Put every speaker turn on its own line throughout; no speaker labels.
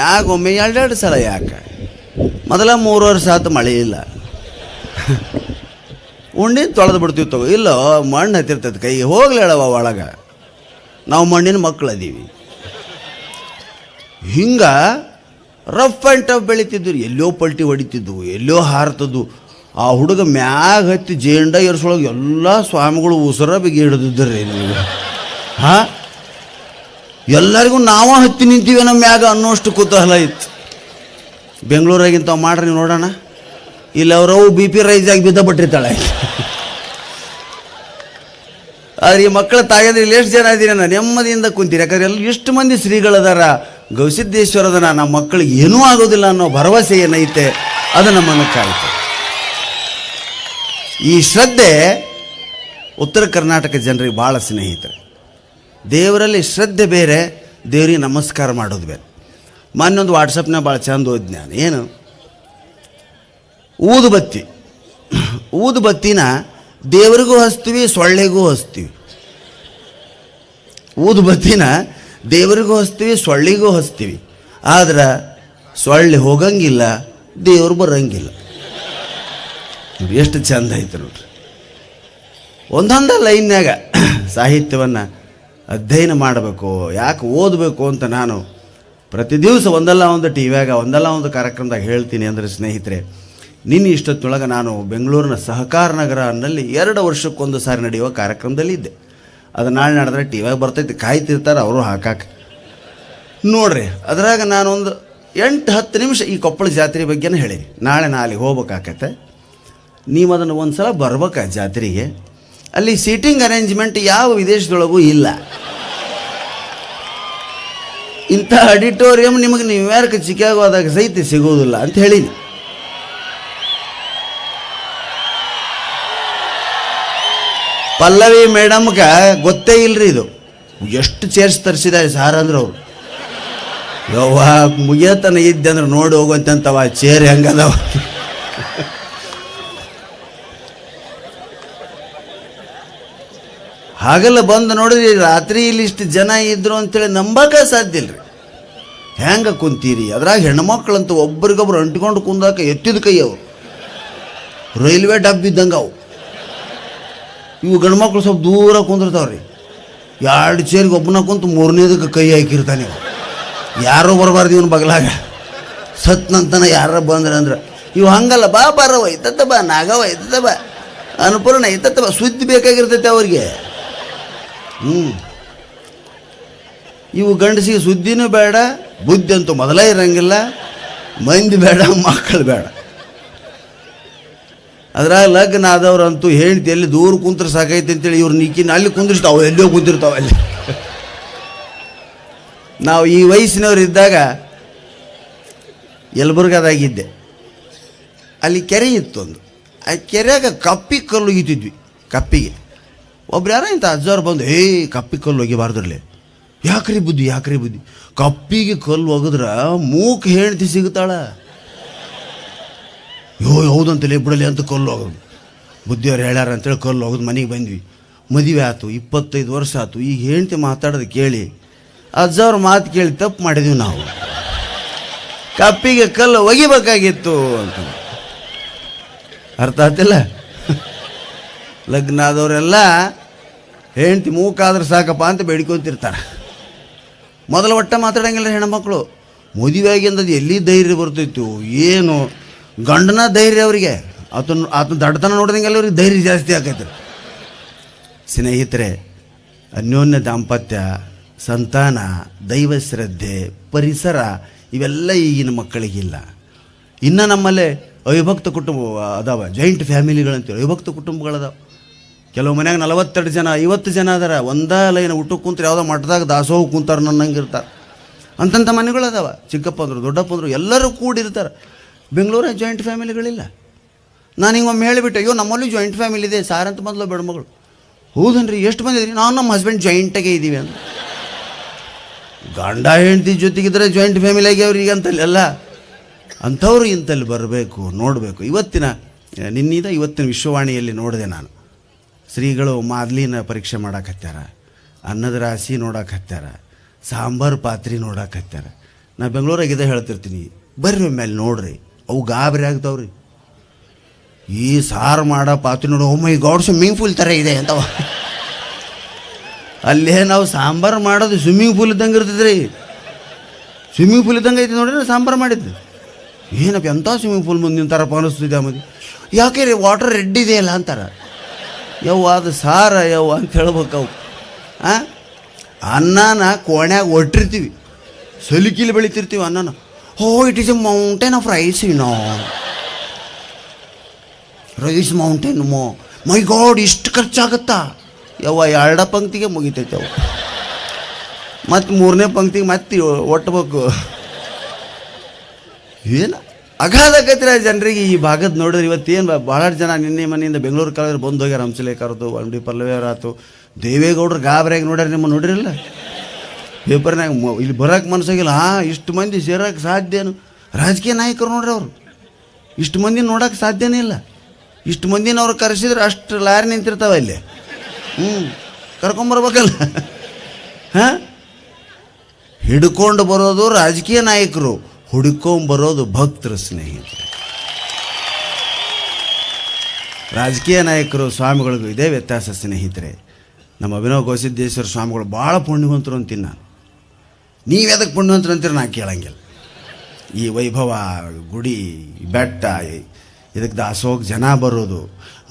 ಮ್ಯಾಗ ಒಮ್ಮೆ ಎರಡೆರಡು ಸಲ ಯಾಕೆ? ಮೊದಲ 3 ವರ್ಷ ಆತು ಮಳೆ ಇಲ್ಲ, ಉಂಡಿನ ತೊಳೆದು ಬಿಡ್ತೀವಿ ತಗೋ. ಇಲ್ಲ ಮಣ್ಣು ಹತ್ತಿರ್ತೈತೆ ಕೈ, ಹೋಗ್ಲಿ ಹೇಳವ ಒಳಗೆ, ನಾವು ಮಣ್ಣಿನ ಮಕ್ಕಳು ಅದೀವಿ. ಹಿಂಗೆ ರಫ್ ಆ್ಯಂಡ್ ಟಫ್ ಬೆಳಿತಿದ್ರು. ಎಲ್ಲೋ ಪಲ್ಟಿ ಹೊಡಿತಿದ್ವು, ಎಲ್ಲೋ ಹಾರ್ತದ್ದು. ಆ ಹುಡುಗ ಮ್ಯಾಗ ಹತ್ತಿ ಜೇಂಡ ಏರ್ಸೊಳಗೆ ಎಲ್ಲ ಸ್ವಾಮಿಗಳು ಉಸಿರ ಬಿಗಿ ಹಿಡಿದಿದ್ರಿ ನೀವು. ಹಾಂ, ಎಲ್ಲರಿಗೂ ನಾವು ಹತ್ತಿ ನಿಂತೀವಿ ನಮ್ಮ ಮ್ಯಾಗ ಅನ್ನೋಷ್ಟು ಕುತೂಹಲ ಇತ್ತು. ಬೆಂಗಳೂರಾಗಿಂತ ಮಾಡ್ರಿ ನೀವು ನೋಡೋಣ. ಇಲ್ಲಿ ಅವರವು BP ರೈಸ್ ಆಗಿ ಬಿದ್ದ ಬಿಟ್ಟಿರ್ತಾಳೆ. ಆದ್ರೆ ಈ ಮಕ್ಕಳ ತಾಯಿದ್ರೆ ಇಲ್ಲಿ ಎಷ್ಟು ಜನ ಇದ್ದೀರಿ, ನಾನು ನೆಮ್ಮದಿಯಿಂದ ಕುಂತೀರಿ. ಯಾಕಂದ್ರೆ ಎಲ್ಲ ಇಷ್ಟು ಮಂದಿ ಶ್ರೀಗಳದಾರ, ಗವಿಸಿದ್ದೇಶ್ವರದನ ನಮ್ಮ ಮಕ್ಕಳಿಗೆ ಏನೂ ಆಗೋದಿಲ್ಲ ಅನ್ನೋ ಭರವಸೆ ಏನೈತೆ ಅದು ನಮ್ಮನ್ನು ಕಾಯ್ತು. ಈ ಶ್ರದ್ಧೆ ಉತ್ತರ ಕರ್ನಾಟಕ ಜನರಿಗೆ ಭಾಳ ಸ್ನೇಹಿತರೆ. ದೇವರಲ್ಲಿ ಶ್ರದ್ಧೆ ಬೇರೆ, ದೇವರಿಗೆ ನಮಸ್ಕಾರ ಮಾಡೋದು ಬೇರೆ. ಮೊನ್ನೊಂದು ವಾಟ್ಸಪ್ನ ಭಾಳ ಚಂದ ಓದಿ ನಾನು. ಏನು ಊದುಬತ್ತಿನ ದೇವರಿಗೂ ಹಚ್ತೀವಿ, ಸೊಳ್ಳೆಗೂ ಹಚ್ತೀವಿ. ಊದುಬತ್ತಿನ ದೇವರಿಗೂ ಹಚ್ತೀವಿ, ಸೊಳ್ಳೆಗೂ ಹಚ್ತೀವಿ. ಆದ್ರೆ ಸೊಳ್ಳೆ ಹೋಗಂಗಿಲ್ಲ, ದೇವರು ಬರಂಗಿಲ್ಲ. ಎಷ್ಟು ಚಂದ ಐತೆ ನೋಡ್ರಿ. ಒಂದೊಂದು ಲೈನ್ಯಾಗ ಸಾಹಿತ್ಯವನ್ನು ಅಧ್ಯಯನ ಮಾಡಬೇಕು, ಯಾಕೆ ಓದಬೇಕು ಅಂತ ನಾನು ಪ್ರತಿ ದಿವಸ ಒಂದಲ್ಲ ಒಂದು ಟಿವಿಯಾಗ ಒಂದಲ್ಲ ಒಂದು ಕಾರ್ಯಕ್ರಮದಾಗ ಹೇಳ್ತೀನಿ. ಅಂದರೆ ಸ್ನೇಹಿತರೆ, ನಿನ್ನೆ ಇಷ್ಟೊತ್ತೊಳಗೆ ನಾನು ಬೆಂಗಳೂರಿನ ಸಹಕಾರ ನಗರ ಅನ್ನಲ್ಲಿ 2 ವರ್ಷಕ್ಕೊಂದು ಸಾರಿ ನಡೆಯುವ ಕಾರ್ಯಕ್ರಮದಲ್ಲಿ ಇದ್ದೆ. ಅದು ನಾಳೆ ನಡೆದ್ರೆ ಟಿವಿಯಾಗ ಬರ್ತೈತಿ, ಕಾಯ್ತಿರ್ತಾರೆ ಅವರು ಹಾಕಾಕ ನೋಡ್ರಿ. ಅದ್ರಾಗ ನಾನೊಂದು 8-10 ನಿಮಿಷ ಈ ಕೊಪ್ಪಳ ಜಾತ್ರೆ ಬಗ್ಗೆನೇ ಹೇಳೀನಿ. ನಾಳೆ ಅಲ್ಲಿಗೆ ಹೋಗ್ಬೇಕಾಕತ್ತೆ. ನೀವು ಅದನ್ನು ಒಂದು ಸಲ ಬರ್ಬೇಕಾ ಜಾತ್ರೆಗೆ. ಅಲ್ಲಿ ಸೀಟಿಂಗ್ ಅರೇಂಜ್ಮೆಂಟ್ ಯಾವ ವಿದೇಶದೊಳಗೂ ಇಲ್ಲ. ಇಂಥ ಆಡಿಟೋರಿಯಂ ನಿಮಗೆ ನ್ಯೂಯಾರ್ಕ್, ಚಿಕಾಗೋ ಆದಾಗ ಸಹಿತ ಸಿಗೋದಿಲ್ಲ ಅಂತ ಹೇಳೀನಿ. ಪಲ್ಲವಿ ಮೇಡಮ್ಗೆ ಗೊತ್ತೇ ಇಲ್ರಿ ಇದು. ಎಷ್ಟು ಚೇರ್ಸ್ ತರಿಸಿದ್ದಾರೆ ಸಾರ್ ಅಂದ್ರೆ ಅವರು. ಯವ್ವ ಮುಗಿಯತನ ಇದ್ದೆ ಅಂದ್ರೆ ನೋಡಿ ಹೋಗುವಂತವ ಚೇರ್ ಹೆಂಗದವ. ಹಾಗೆಲ್ಲ ಬಂದು ನೋಡಿದ್ರಿ, ರಾತ್ರಿ ಇಲ್ಲಿ ಇಷ್ಟು ಜನ ಇದ್ರು ಅಂತೇಳಿ ನಂಬಕ್ಕೆ ಸಾಧ್ಯ ಇಲ್ರಿ. ಹೆಂಗೆ ಕುಂತೀರಿ? ಅದ್ರಾಗ ಹೆಣ್ಮಕ್ಳಂತೂ ಒಬ್ರಿಗೊಬ್ರು ಅಂಟ್ಕೊಂಡು ಕುಂದಾಕ ಎತ್ತಿದ ಕೈ ಅವು ರೈಲ್ವೆ ಡಬ್ಬ ಇದ್ದಂಗೆ ಅವು. ಇವು ಗಂಡ್ಮಕ್ಳು ಸ್ವಲ್ಪ ದೂರ ಕುಂದಿರ್ತಾವ್ರಿ. 2 ಚೇರಿಗೆ ಒಬ್ಬನ ಕುಂತು 3ನೇದಕ್ಕೆ ಕೈ ಹಾಕಿರ್ತಾನೆ. ಯಾರೋ ಬರಬಾರ್ದು ಇವನು ಬಗಲಾಗ, ಸತ್ನಂತನ ಯಾರ ಬಂದ್ರೆ ಅಂದ್ರೆ ಇವು ಹಂಗಲ್ಲ. ಬಾರವ ಐತತ್ತ ಬಾ, ನಾಗವ ಐತತ್ತ ಬಾ, ಅನುಪೂರ್ಣ ಐತತ್ತ ಬಾ, ಸುದ್ದಿ ಬೇಕಾಗಿರ್ತೈತೆ ಅವ್ರಿಗೆ. ಇವು ಗಂಡಸಿಗೆ ಸುದ್ದಿನೂ ಬೇಡ, ಬುದ್ಧಿ ಅಂತೂ ಮೊದಲೇ ಇರಂಗಿಲ್ಲ, ಮಂದಿ ಬೇಡ, ಮಕ್ಕಳು ಬೇಡ. ಅದ್ರಾಗ ಲಗ್ನ ಆದವ್ರಂತೂ ಹೇಳ್ತಿ ಎಲ್ಲಿ ದೂರ ಕುಂತ್ರೆ ಸಾಕೈತೆ ಅಂತೇಳಿ ಇವ್ರು ನಿಕ್ಕಿನ ಅಲ್ಲಿ ಕುಂದಿರ್ತಾವೆ, ಎಲ್ಲೋ ಕುಂತಿರ್ತಾವೆ ಅಲ್ಲಿ. ನಾವು ಈ ವಯಸ್ಸಿನವ್ರು ಇದ್ದಾಗ ಯಲಬುರ್ಗದಾಗಿದ್ದೆ. ಅಲ್ಲಿ ಕೆರೆ ಇತ್ತು ಒಂದು. ಆ ಕೆರೆಯಾಗ ಕಪ್ಪಿಗೆ ಕಲ್ಲು ಒಗಿತಿದ್ವಿ. ಕಪ್ಪಿಗೆ ಒಬ್ರು ಯಾರೋ ಇಂಥ ಅಜ್ಜವ್ರು ಬಂದು, ಕಪ್ಪಿಗೆ ಕಲ್ಲು ಒಗಿಬಾರ್ದ್ರಲ್ಲಿ. ಯಾಕ್ರಿ ಬುದ್ಧಿ, ಯಾಕ್ರಿ ಬುದ್ಧಿ? ಕಪ್ಪಿಗೆ ಕಲ್ಲು ಒಗದ್ರೆ ಮೂಕ ಹೆಂಡ್ತಿ ಸಿಗುತ್ತಾಳ. ಹೌದಂತಲೇ ಬಿಡಲಿ ಅಂತ ಕಲ್ಲು ಹೋಗೋದು. ಬುದ್ಧಿಯವ್ರು ಹೇಳ್ಯಾರ ಅಂತೇಳಿ ಕಲ್ಲು ಹೋಗೋದು. ಮನೆಗೆ ಬಂದ್ವಿ, ಮದುವೆ ಆಯ್ತು, 25 ವರ್ಷ ಆಯ್ತು. ಈಗ ಹೆಂಡ್ತಿ ಮಾತಾಡೋದು ಕೇಳಿ ಅಜ್ಜವ್ರ ಮಾತು ಕೇಳಿ ತಪ್ಪು ಮಾಡಿದ್ವಿ ನಾವು. ಕಪ್ಪಿಗೆ ಕಲ್ಲು ಒಗಿಬೇಕಾಗಿತ್ತು ಅಂತ ಅರ್ಥ ಆಗ್ತಿಲ್ಲ. ಲಗ್ನ ಆದವರೆಲ್ಲ ಹೆಂಡ್ತಿ ಮೂಕಾದ್ರೆ ಸಾಕಪ್ಪ ಅಂತ ಬೇಡ್ಕೊತಿರ್ತಾರೆ. ಮೊದಲು ಒಟ್ಟ ಮಾತಾಡಂಗಿಲ್ಲ ಹೆಣ್ಮಕ್ಳು. ಮದುವೆ ಆಗಿಂದದು ಎಲ್ಲಿ ಧೈರ್ಯ ಬರ್ತಿತ್ತು ಏನು? ಗಂಡನ ಧೈರ್ಯ ಅವರಿಗೆ, ಆತನ ದಡ್ತನ ನೋಡಿದಂಗೆಲ್ಲ ಅವ್ರಿಗೆ ಧೈರ್ಯ ಜಾಸ್ತಿ ಆಕೈತೆ. ಸ್ನೇಹಿತರೆ, ಅನ್ಯೋನ್ಯ ದಾಂಪತ್ಯ, ಸಂತಾನ, ದೈವ ಶ್ರದ್ಧೆ, ಪರಿಸರ ಇವೆಲ್ಲ ಈಗಿನ ಮಕ್ಕಳಿಗಿಲ್ಲ. ಇನ್ನು ನಮ್ಮಲ್ಲೇ ಅವಿಭಕ್ತ ಕುಟುಂಬ ಅದಾವ, ಜಾಯಿಂಟ್ ಫ್ಯಾಮಿಲಿಗಳಂತೇಳಿ ಅವಿಭಕ್ತ ಕುಟುಂಬಗಳದಾವ. ಕೆಲವು ಮನ್ಯಾಗ 42 ಜನ 50 ಜನ ಅದಾರ. ಒಂದೇ ಲೈನ್ ಊಟಕ್ಕೆ ಕುಂತ್ರೆ ಯಾವುದೋ ಮಠದಾಗ ದಾಸೋಹ ಕುಂತಾರೆ ನನ್ನಂಗೆ ಇರ್ತಾರೆ. ಅಂತಂಥ ಮನೆಗಳು ಅದಾವ. ಚಿಕ್ಕಪ್ಪ ಅಂದರು ದೊಡ್ಡಪ್ಪ ಅಂದರು ಎಲ್ಲರೂ ಕೂಡಿರ್ತಾರೆ. ಬೆಂಗಳೂರಾಗ ಜಾಯಿಂಟ್ ಫ್ಯಾಮಿಲಿಗಳಿಲ್ಲ. ನಾನು ಹಿಂಗೆ ಒಮ್ಮೆ ಹೇಳಿಬಿಟ್ಟೆ, ಅಯ್ಯೋ ನಮ್ಮಲ್ಲಿ ಜಾಯಿಂಟ್ ಫ್ಯಾಮಿಲಿ ಇದೆ ಸಾರ್ ಅಂತ ಮೊದಲು ಬೆಡ್ಮಗಳು. ಹೌದನ್ರಿ, ಎಷ್ಟು ಬಂದಿದ್ರಿ? ನಾವು ನಮ್ಮ ಹಸ್ಬೆಂಡ್ ಜಾಯಿಂಟಾಗೆ ಇದ್ದೀವಿ ಅಂತ. ಗಂಡ ಹೆಂಡತಿ ಜೊತೆಗಿದ್ರೆ ಜಾಯಿಂಟ್ ಫ್ಯಾಮಿಲಿ ಆಗ್ಯಾವ್ರಿಗೆ ಅಂತಲ್ಲಿ ಎಲ್ಲ. ಅಂಥವ್ರು ಇಂತಲ್ಲಿ ಬರಬೇಕು, ನೋಡಬೇಕು. ಇವತ್ತಿನ ವಿಶ್ವವಾಣಿಯಲ್ಲಿ ನೋಡಿದೆ ನಾನು. ಶ್ರೀಗಳು ಮಾದ್ಲಿನ ಪರೀಕ್ಷೆ ಮಾಡಾಕತ್ಯಾರ, ಅನ್ನದ ರಾಶಿ ನೋಡಾಕತ್ಯಾರ, ಸಾಂಬಾರು ಪಾತ್ರೆ ನೋಡಾಕತ್ಯಾರ. ನಾ ಬೆಂಗಳೂರಾಗಿದೆ ಹೇಳ್ತಿರ್ತೀನಿ, ಬರ್ರಿ ಮೇಲೆ ನೋಡ್ರಿ, ಅವು ಗಾಬರಿ ಆಗ್ತಾವ್ರಿ. ಈ ಸಾರು ಮಾಡೋ ಪಾತ್ರೆ ನೋಡು, ಒಮ್ಮೆ ಗಾಡ್ ಸ್ವಿಮ್ಮಿಂಗ್ ಪೂಲ್ ಥರ ಇದೆ ಅಂತವ. ಅಲ್ಲೇ ನಾವು ಸಾಂಬಾರು ಮಾಡೋದು ಸ್ವಿಮ್ಮಿಂಗ್ ಪೂಲ್ ಇದ್ದಂಗೆ ಇರ್ತದ್ರಿ. ಸ್ವಿಮ್ಮಿಂಗ್ ಪೂಲ್ ಇದ್ದಂಗೆ ಐತಿ ನೋಡ್ರಿ ಸಾಂಬಾರು ಮಾಡಿದ್ದು. ಏನಪ್ಪ ಎಂಥ ಸ್ವಿಮ್ಮಿಂಗ್ ಪೂಲ್ ಮುಂದೆ ನಿಂತಾರಪ್ಪ ಅನ್ನಿಸ್ತಿದ್ದೆ ಆಮೇಲೆ. ಯಾಕೆ ರೀ ವಾಟರ್ ರೆಡ್ ಇದೆಯಲ್ಲ ಅಂತಾರೆ. ಯವ್ವ ಅದು ಸಾರ ಯವ್ವ ಅಂತ ಹೇಳ್ಬೇಕು ಅವು. ಅನ್ನನ ಕೋಣ್ಯಾಗ ಒಟ್ಟಿರ್ತೀವಿ, ಸಲಿಕಿಲಿ ಬೆಳಿತಿರ್ತೀವಿ ಅನ್ನನ. It is a mountain of rice rice mountain my god ಇಷ್ಟು ಖರ್ಚಾಗುತ್ತಾ ಯವ್ವ? ಎರಡ ಪಂಕ್ತಿಗೆ ಮುಗಿತೈತೆ ಅವು. ಮತ್ತು ಮೂರನೇ ಪಂಕ್ತಿಗೆ ಮತ್ತೆ ಒಟ್ಟಬೇಕು. ಏನು ಅಗಾಧಕತ್ರ ಜನರಿಗೆ ಈ ಭಾಗದ ನೋಡಿದ್ರೆ ಇವತ್ತೇನು ಭಾಳಷ್ಟು ಜನ ನಿನ್ನೆ ಮನೆಯಿಂದ ಬೆಂಗಳೂರು ಕಳೆದ್ರೆ ಬಂದು ಹೋಗ್ಯಾರ. ಹಂಸಲೇಖರದು, ಡಿ ಪಲ್ಲವಿಯವ್ರು ಆಯ್ತು, ದೇವೇಗೌಡರು ಗಾಬರಿಯಾಗಿ ನೋಡ್ಯಾರ. ನಿಮ್ಮ ನೋಡಿರಲ್ಲ ಪೇಪರ್ನಾಗ. ಇಲ್ಲಿ ಬರೋಕೆ ಮನಸ್ಸಾಗಿಲ್ಲ. ಇಷ್ಟು ಮಂದಿ ಸೇರೋಕೆ ಸಾಧ್ಯನು? ರಾಜಕೀಯ ನಾಯಕರು ನೋಡ್ರಿ ಅವರು ಇಷ್ಟು ಮಂದಿ ನೋಡೋಕೆ ಸಾಧ್ಯನೇ ಇಲ್ಲ. ಇಷ್ಟು ಮಂದಿನ ಅವ್ರು ಕರೆಸಿದ್ರೆ ಅಷ್ಟು ಲಾರಿ ನಿಂತಿರ್ತಾವೆ ಅಲ್ಲಿ. ಕರ್ಕೊಂಬರ್ಬೇಕಲ್ಲ. ಹಿಡ್ಕೊಂಡು ಬರೋದು ರಾಜಕೀಯ ನಾಯಕರು, ಹುಡ್ಕೊಂಬರೋದು ಭಕ್ತರು ಸ್ನೇಹಿತರು. ರಾಜಕೀಯ ನಾಯಕರು ಸ್ವಾಮಿಗಳಿಗೂ ಇದೇ ವ್ಯತ್ಯಾಸ ಸ್ನೇಹಿತರೆ. ನಮ್ಮ ಅಭಿನವ್ ಗೋಸಿದ್ದೇಶ್ವರ ಸ್ವಾಮಿಗಳು ಭಾಳ ಪುಣ್ಯವಂತರು ಅಂತೀನಿ ನಾನು. ನೀವು ಎದಕ್ಕೆ ಪುಣ್ಯವಂತರು ಅಂತೀರಿ ನಾ ಕೇಳಂಗಿಲ್ಲ. ಈ ವೈಭವ, ಗುಡಿ, ಬೆಟ್ಟ, ಇದಕ್ಕೆ ದಾಸೋಗ ಜನ ಬರೋದು,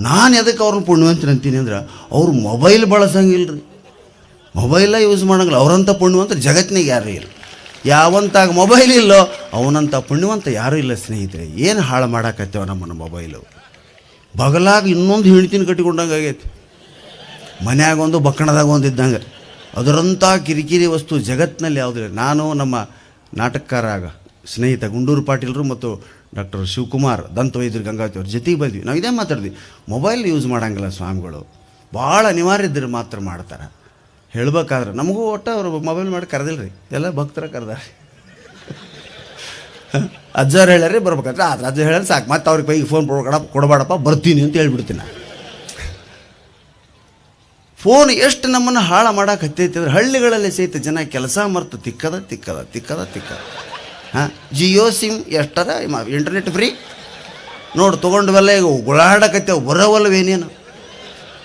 ನಾನು ಎದಕ್ಕೆ ಅವ್ರನ್ನ ಪುಣ್ಯವಂತರು ಅಂತೀನಿ ಅಂದ್ರೆ ಅವ್ರು ಮೊಬೈಲ್ ಬಳಸಂಗಿಲ್ಲ ರೀ. ಮೊಬೈಲ ಯೂಸ್ ಮಾಡೋಂಗಿಲ್ಲ. ಅವರಂಥ ಪುಣ್ಯವಂತರು ಜಗತ್ತಿನಾಗ ಯಾರೂ ಇಲ್ಲ. ಯಾವಂತಾಗ ಮೊಬೈಲ್ ಇಲ್ಲೋ ಅವನಂಥ ಪುಣ್ಯವಂತ ಯಾರೂ ಇಲ್ಲ ಸ್ನೇಹಿತರೆ. ಏನು ಹಾಳು ಮಾಡಾಕತ್ತೇವ ನಮ್ಮನ್ನು ಮೊಬೈಲು. ಬಗಲಾಗ ಇನ್ನೊಂದು ಹೆಣ್ತಿನ ಕಟ್ಟಿಕೊಂಡಂಗೆ ಆಗೈತಿ. ಮನ್ಯಾಗ ಒಂದು ಬಕ್ಕಣದಾಗ ಒಂದು ಇದ್ದಂಗೆ. ಅದರಂಥ ಕಿರಿಕಿರಿ ವಸ್ತು ಜಗತ್ತಿನಲ್ಲಿ ಯಾವುದಿಲ್ಲ. ನಾನು ನಮ್ಮ ನಾಟಕಕಾರ ಸ್ನೇಹಿತ ಗುಂಡೂರು ಪಾಟೀಲ್ರು ಮತ್ತು ಡಾಕ್ಟರ್ ಶಿವಕುಮಾರ್ ದಂತವೈದ್ಯರು ಗಂಗಾವತಿ ಅವ್ರ ಜೊತೆಗೆ ಬಂದ್ವಿ. ನಾವು ಇದೇ ಮಾತಾಡಿದ್ವಿ, ಮೊಬೈಲ್ ಯೂಸ್ ಮಾಡೋಂಗಿಲ್ಲ ಸ್ವಾಮಿಗಳು, ಭಾಳ ಅನಿವಾರ್ಯ ಇದ್ದರೆ ಮಾತ್ರ ಮಾಡ್ತಾರೆ. ಹೇಳ್ಬೇಕಾದ್ರೆ ನಮಗೂ ಒಟ್ಟು ಅವರು ಮೊಬೈಲ್ ಮಾಡಿ ಕರೆದಿಲ್ಲ ರೀ, ಎಲ್ಲ ಭಕ್ತರ ಕರೆದಾರೆ. ಅಜ್ಜವ್ರು ಹೇಳ್ಯಾರಿ ಬರ್ಬೇಕಾದ್ರೆ ಅಜ್ಜ ಹೇಳ್ಯಾರ ಸಾಕು, ಮತ್ತೆ ಅವ್ರಿಗೆ ಕೈಗೆ ಫೋನ್ ಕೊಡಬೇಡಪ್ಪ ಬರ್ತೀನಿ ಅಂತ ಹೇಳ್ಬಿಡ್ತೀನಿ. ಫೋನ್ ಎಷ್ಟು ನಮ್ಮನ್ನು ಹಾಳು ಮಾಡೋಕೆ ಹತ್ತೈತಿ ಅಂದ್ರೆ ಹಳ್ಳಿಗಳಲ್ಲಿ ಸಹಿತ ಜನ ಕೆಲಸ ಮರ್ತು ತಿಕ್ಕದ. ಜಿಯೋ ಸಿಮ್ ಎಷ್ಟರ ಇಂಟರ್ನೆಟ್ ಫ್ರೀ ನೋಡಿ ತೊಗೊಂಡ್ವೆಲ್ಲ ಈಗ ಗುಳಾಡಕತ್ತೇವೆ, ಬರೋವಲ್ಲವೇನೇನು.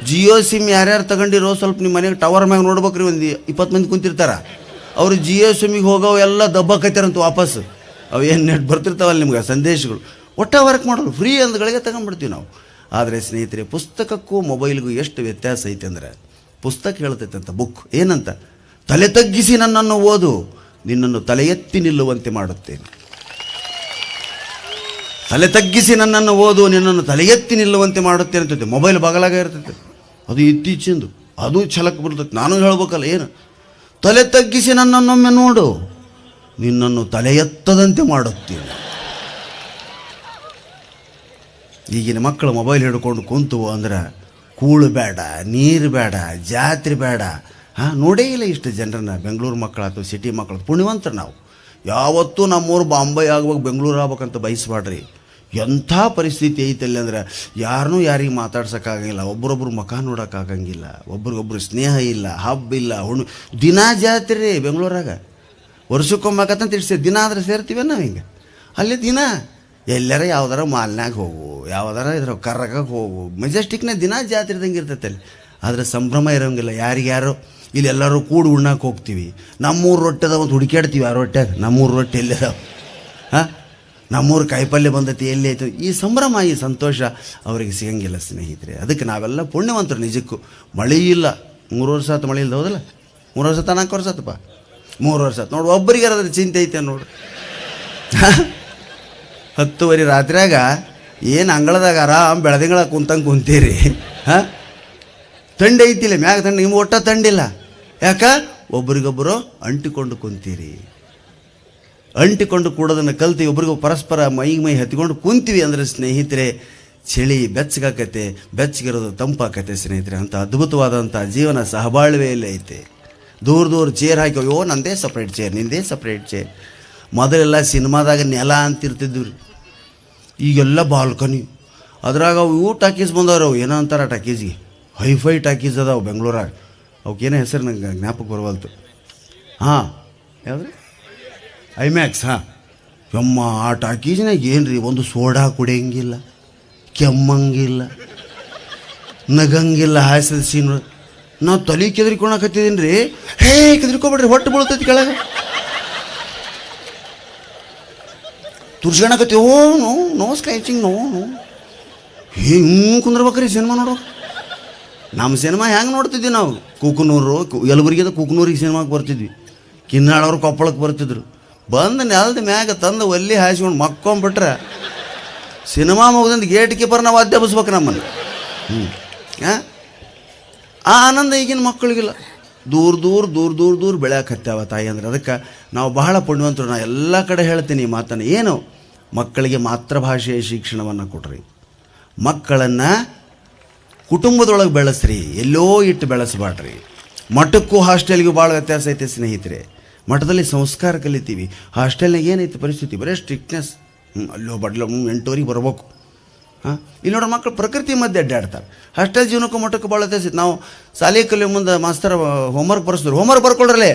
ಜಿಯೋ ಸಿಮ್ ಯಾರ್ಯಾರು ತಗೊಂಡಿರೋ ಸ್ವಲ್ಪ ನಿಮ್ಮ ಮನೆಗೆ ಟವರ್ ಮ್ಯಾಗ ನೋಡ್ಬೇಕ್ರಿ, ಒಂದು 20 ಮಂದಿ ಕುಂತಿರ್ತಾರ. ಅವರು ಜಿಯೋ ಸಿಮ್ಮಿಗೆ ಹೋಗೋವು ಎಲ್ಲ ದಬ್ಬಕತ್ತಾರಂತ ವಾಪಸ್ಸು. ಅವು ಏನು ನೆಟ್ ಬರ್ತಿರ್ತಾವಲ್ಲ ನಿಮ್ಗೆ ಸಂದೇಶಗಳು, ಒಟ್ಟ ವರ್ಕ್ ಮಾಡೋರು ಫ್ರೀ ಅಂದ್ಗಳಿಗೆ ತಗೊಂಡ್ಬಿಡ್ತೀವಿ ನಾವು. ಆದರೆ ಸ್ನೇಹಿತರೆ, ಪುಸ್ತಕಕ್ಕೂ ಮೊಬೈಲ್ಗೂ ಎಷ್ಟು ವ್ಯತ್ಯಾಸ ಐತೆ ಅಂದರೆ, ಪುಸ್ತಕ ಹೇಳ್ತೈತಂತ ಬುಕ್ ಏನಂತ, ತಲೆ ತಗ್ಗಿಸಿ ನನ್ನನ್ನು ಓದು, ನಿನ್ನನ್ನು ತಲೆ ಎತ್ತಿ ನಿಲ್ಲುವಂತೆ ಮಾಡುತ್ತೇನೆ. ತಲೆ ತಗ್ಗಿಸಿ ನನ್ನನ್ನು ಓದು, ನಿನ್ನನ್ನು ತಲೆ ಎತ್ತಿ ನಿಲ್ಲುವಂತೆ ಮಾಡುತ್ತೇನೆ ಅಂತೈತೆ. ಮೊಬೈಲ್ ಬಗಲಾಗ ಇರ್ತೈತೆ, ಅದು ಇತ್ತೀಚಿಂದು, ಅದು ಛಲಕ್ ಬರ್ತೈತೆ. ನಾನು ಹೇಳ್ಬೇಕಲ್ಲ, ಏನು ತಲೆ ತಗ್ಗಿಸಿ ನನ್ನನ್ನೊಮ್ಮೆ ನೋಡು, ನಿನ್ನನ್ನು ತಲೆ ಎತ್ತದಂತೆ ಮಾಡುತ್ತೇನೆ. ಈಗಿನ ಮಕ್ಕಳು ಮೊಬೈಲ್ ಹಿಡ್ಕೊಂಡು ಕುಂತು ಅಂದ್ರೆ ಕೂಳು ಬೇಡ, ನೀರು ಬೇಡ, ಜಾತ್ರೆ ಬೇಡ. ನೋಡೇ ಇಲ್ಲ ಇಷ್ಟು ಜನರನ್ನ. ಬೆಂಗಳೂರು ಮಕ್ಕಳು ಅಥವಾ ಸಿಟಿ ಮಕ್ಕಳು ಪುಣ್ಯವಂತರು ನಾವು. ಯಾವತ್ತೂ ನಮ್ಮೂರು ಬಾಂಬೆ ಆಗ್ಬೇಕು, ಬೆಂಗಳೂರು ಆಗ್ಬೇಕಂತ ಬಯಸ್ಬಾಡ್ರಿ. ಎಂಥ ಪರಿಸ್ಥಿತಿ ಐತಲ್ಲಿ ಅಂದ್ರೆ ಯಾರನ್ನೂ ಯಾರಿಗೆ ಮಾತಾಡ್ಸೋಕ್ಕಾಗಂಗಿಲ್ಲ, ಒಬ್ರೊಬ್ರು ಮುಖ ನೋಡೋಕ್ಕಾಗಂಗಿಲ್ಲ, ಒಬ್ರಿಗೊಬ್ರು ಸ್ನೇಹ ಇಲ್ಲ, ಹಬ್ಬ ಇಲ್ಲ, ದಿನ ಜಾತ್ರೆ ಬೆಂಗಳೂರಾಗ. ವರ್ಷಕ್ಕೊಮ್ಮಕಂತ ಇಡ್ಸ್ತೇವೆ, ದಿನ ಆದ್ರೆ ಸೇರ್ತೀವಿ ನಾವು ಹಿಂಗೆ. ಅಲ್ಲಿ ದಿನ ಎಲ್ಲರ ಯಾವ್ದಾರ ಮಾಲ್ನಾಗ ಹೋಗು, ಯಾವ್ದಾರ ಇದ್ರ ಕರ್ರಗಾಗ ಹೋಗು, ಮೆಜೆಸ್ಟಿಕ್ನ ದಿನ ಜಾತ್ರೆದಂಗೆ ಇರ್ತೈತೆ ಅಲ್ಲಿ. ಆದರೆ ಸಂಭ್ರಮ ಇರೋಂಗಿಲ್ಲ. ಯಾರಿಗ್ಯಾರೋ ಇಲ್ಲಿ ಎಲ್ಲರೂ ಕೂಡಿ ಉಣ್ಣಕ್ಕೆ ಹೋಗ್ತೀವಿ. ನಮ್ಮೂರು ರೊಟ್ಟೆದ ಒಂದು ಹುಡುಕಾಡ್ತೀವಿ, ಆ ರೊಟ್ಟ್ಯಾಗ ನಮ್ಮೂರು ರೊಟ್ಟೆ ಎಲ್ಲಿದಾವೆ, ನಮ್ಮೂರು ಕಾಯಿಪಲ್ಯ ಬಂದೈತಿ ಎಲ್ಲಿ ಆಯಿತು. ಈ ಸಂಭ್ರಮ, ಈ ಸಂತೋಷ ಅವರಿಗೆ ಸಿಗಂಗಿಲ್ಲ ಸ್ನೇಹಿತರೆ. ಅದಕ್ಕೆ ನಾವೆಲ್ಲ ಪುಣ್ಯವಂತರು ನಿಜಕ್ಕೂ. ಮಳೆ ಇಲ್ಲ, 3 ವರ್ಷ ಆಯ್ತು ಮಳೆ ಇಲ್ಲ, ಹೌದಲ್ಲ? 3 ವರ್ಷ 4 ವರ್ಷ ಆತಪ್ಪ, 3 ವರ್ಷ ಆಯ್ತು ನೋಡಿ. ಒಬ್ಬರಿಗೆ ಅದ್ರ ಚಿಂತೆ ಐತೆ ನೋಡಿ. 10 ರಾತ್ರಿಯಾಗ ಏನು ಅಂಗಳದಾಗ ಆರಾಮ್ ಬೆಳದಿಂಗಳ ಕುಂತೀರಿ. ತಂಡಿ ಐತಿಲ್ಲ ಮ್ಯಾಗ, ತಂಡಿ ನಿಮ್ಗೆ ಒಟ್ಟ ತಂಡಿಲ್ಲ. ಯಾಕ? ಒಬ್ರಿಗೊಬ್ಬರು ಅಂಟಿಕೊಂಡು ಕುಂತೀರಿ. ಅಂಟಿಕೊಂಡು ಕೂಡೋದನ್ನು ಕಲ್ತೀವಿ, ಒಬ್ರಿಗೂ ಪರಸ್ಪರ ಮೈ ಹತ್ಕೊಂಡು ಕುಂತೀವಿ ಅಂದರೆ ಸ್ನೇಹಿತರೆ, ಚಳಿ ಬೆಚ್ಚಗಾಕತ್ತೆ, ಬೆಚ್ಚಗಿರೋದು ತಂಪಾಕತ್ತೆ ಸ್ನೇಹಿತರೆ. ಅಂತ ಅದ್ಭುತವಾದಂಥ ಜೀವನ ಸಹಬಾಳ್ವೆಯಲ್ಲೇ ಐತೆ. ದೂರ ಚೇರ್ ಹಾಕಿ, ಅಯ್ಯೋ ನಂದೇ ಸಪ್ರೇಟ್ ಚೇರ್, ನಿಂದೇ ಸಪ್ರೇಟ್ ಚೇರ್. ಮೊದಲೆಲ್ಲ ಸಿನಿಮಾದಾಗ ನೆಲ ಅಂತಿರ್ತಿದ್ವಿ ರೀ, ಈಗೆಲ್ಲ ಬಾಲ್ಕನಿ. ಅದ್ರಾಗ ಅವು ಟಾಕೀಸ್ ಬಂದವ್ರು, ಅವು ಏನೋ ಅಂತಾರೆ ಟಾಕೀಸ್ಗೆ, ಹೈಫೈ ಟಾಕೀಸ್ ಅದಾವೆ ಬೆಂಗಳೂರಾಗ. ಅವಕ್ಕೇನೋ ಹೆಸರು ನಂಗೆ ಜ್ಞಾಪಕ ಬರವಲ್ತು. ಯಾವುದ್ರಿ? ಐಮ್ಯಾಕ್ಸ್ ಹಾಂ ಯಮ್ಮ ಆ ಟಾಕೀಸ್ನಾಗ ಏನು ರೀ ಒಂದು ಸೋಡಾ ಕುಡಿಯಂಗಿಲ್ಲ, ಕೆಮ್ಮಂಗಿಲ್ಲ, ನಗಂಗಿಲ್ಲ, ಹಾಸ್ಯದ ಸೀನ್. ನಾವು ತಲೆ ಕೆದರಿಕೊಳಕತ್ತಿದ್ದೀನಿ ರೀ. ಹೇ ಕೆದರಿಕೊಬೇಡ್ರಿ, ಹೊಟ್ಟೆ ಬೀಳ್ತೈತಿ ಕೆಳಗೆ. ತುರ್ಸ್ಕೊಳಕತ್ತಿ, oh no no scratching, no no ಹಿಂಗೆ ಕುಂದ್ರಬೇಕ್ರಿ ಸಿನಿಮಾ ನೋಡೋ. ನಮ್ಮ ಸಿನಿಮಾ ಹೆಂಗೆ ನೋಡ್ತಿದ್ವಿ ನಾವು, ಕೂಕನೂರು ಯಲಬುರ್ಗಿದ ಕೂಕನೂರಿಗೆ ಸಿನಿಮಾಗೆ ಬರ್ತಿದ್ವಿ, ಕಿನ್ನಾಳವ್ರು ಕೊಪ್ಪಳಕ್ಕೆ ಬರ್ತಿದ್ರು. ಬಂದು ನೆಲದ ಮ್ಯಾಗ ತಂದು ಒಲ್ಲಿ ಹಾಸ್ಕೊಂಡು ಮಕ್ಕೊಂಬಿಟ್ರೆ ಸಿನಿಮಾ ಮುಗಿದಂದು ಗೇಟ್ ಕೀಪರ್ ನಾವು ಅಧ್ಯಾಪಿಸ್ಬೇಕು ನಮ್ಮನ್ನು. ಹಾಂ ಆ ಆನಂದ ಈಗಿನ ಮಕ್ಕಳಿಗಿಲ್ಲ. ದೂರ ದೂರ ದೂರ ದೂರ ದೂರ ಬೆಳೆಯಕತ್ತಾವ ತಾಯಿ ಅಂದರೆ. ಅದಕ್ಕೆ ನಾವು ಬಹಳ ಪುಣ್ಯವಂತರು. ನಾನು ಎಲ್ಲ ಕಡೆ ಹೇಳ್ತೀನಿ ಈ ಮಾತನ್ನು. ಏನು ಮಕ್ಕಳಿಗೆ ಮಾತೃಭಾಷೆಯ ಶಿಕ್ಷಣವನ್ನು ಕೊಡ್ರಿ, ಮಕ್ಕಳನ್ನು ಕುಟುಂಬದೊಳಗೆ ಬೆಳೆಸ್ರಿ, ಎಲ್ಲೋ ಇಟ್ಟು ಬೆಳೆಸ್ಬಾಡ್ರಿ. ಮಠಕ್ಕೂ ಹಾಸ್ಟೆಲ್ಗೂ ಭಾಳ ವ್ಯತ್ಯಾಸ ಐತೆ ಸ್ನೇಹಿತರೆ. ಮಠದಲ್ಲಿ ಸಂಸ್ಕಾರ ಕಲಿತೀವಿ, ಹಾಸ್ಟೆಲ್ನಾಗ ಏನೈತೆ ಪರಿಸ್ಥಿತಿ, ಬರೀ ಸ್ಟ್ರಿಕ್ಟ್ನೆಸ್. ಅಲ್ಲೋ ಬಡ್ಲ 8:00 ಬರ್ಬೇಕು. ಹಾಂ ಇಲ್ಲಿ ನೋಡ್ರಿ ಮಕ್ಕಳು ಪ್ರಕೃತಿ ಮಧ್ಯೆ ಅಡ್ಡಾಡ್ತಾರೆ. ಹಾಸ್ಟೆಲ್ ಜೀವನಕ್ಕೂ ಮಠಕ್ಕೂ ಭಾಳ ವ್ಯತ್ಯಾಸ. ನಾವು ಶಾಲೆ ಕಲಿಯೋ ಮುಂದೆ ಮಾಸ್ತರ್ ಹೋಮ್ವರ್ಕ್ ಬರ್ಸಿದ್ರು, ಹೋಮ್ವರ್ಕ್ ಬರ್ಕೊಳ್ರಲ್ಲೇ.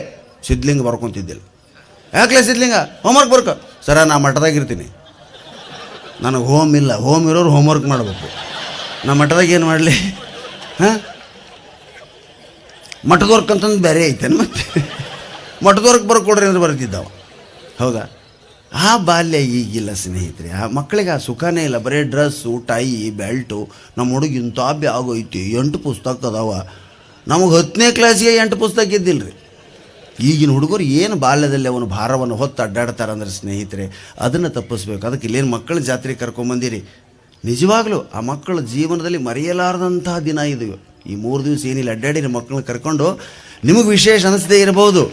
ಸಿದ್ಲಿಂಗ ಬರ್ಕೊತಿದ್ದಿಲ್ಲ. ಯಾಕಲೇ ಸಿದ್ಲಿಂಗ ಹೋಮ್ವರ್ಕ್ ಬರ್ಕೊ? ಸರ ನಾ ಮಠದಾಗಿರ್ತೀನಿ, ನನಗೆ ಹೋಮ್ ಇಲ್ಲ, ಹೋಮ್ ಇರೋರು ಹೋಮ್ವರ್ಕ್ ಮಾಡಬೇಕು. ನಾ ಮಠದಾಗ ಏನು ಮಾಡಲಿ? ಹಾಂ ಮಠದ ವರ್ಕ್ ಅಂತಂದು ಬೇರೆ ಐತೇನು? ಮತ್ತೆ ಮಠದ ವರ್ಕ್ ಬರ್ಕೊಡ್ರಿ ಅಂದ್ರೆ ಬರ್ತಿದ್ದಾವ. ಹೌದಾ? ಆ ಬಾಲ್ಯ ಈಗಿಲ್ಲ ಸ್ನೇಹಿತರೆ. ಆ ಮಕ್ಕಳಿಗೆ ಆ ಸುಖನೇ ಇಲ್ಲ. ಬರೀ ಡ್ರೆಸ್ಸು, ಟೈ, ಬೆಲ್ಟು. ನಮ್ಮ ಹುಡುಗ ಇಂಥ ಆಗೋಯ್ತು, 8 ಪುಸ್ತಕ ಅದಾವ. ನಮಗೆ 10ನೇ ಕ್ಲಾಸಿಗೆ 8 ಪುಸ್ತಕ ಇದ್ದಿಲ್ಲ ರೀ. ಈಗಿನ ಹುಡುಗರು ಏನು ಬಾಲ್ಯದಲ್ಲಿ ಅವನು ಭಾರವನ್ನು ಹೊತ್ತು ಅಡ್ಡಾಡ್ತಾರೆ ಅಂದರೆ ಸ್ನೇಹಿತರೆ, ಅದನ್ನು ತಪ್ಪಿಸ್ಬೇಕು. ಅದಕ್ಕೆ ಇಲ್ಲೇನು ಮಕ್ಕಳ ಜಾತ್ರೆ ಕರ್ಕೊಂಬಂದಿರಿ. ನಿಜವಾಗ್ಲೂ ಆ ಮಕ್ಕಳ ಜೀವನದಲ್ಲಿ ಮರೆಯಲಾರದಂತಹ ದಿನ ಇದು. ಈ 3 ದಿವಸ ಏನಿಲ್ಲ ಅಡ್ಡಾಡಿರಿ ಮಕ್ಕಳನ್ನ ಕರ್ಕೊಂಡು. ನಿಮಗೆ ವಿಶೇಷ ಅನಿಸದೇ ಇರಬಹುದು,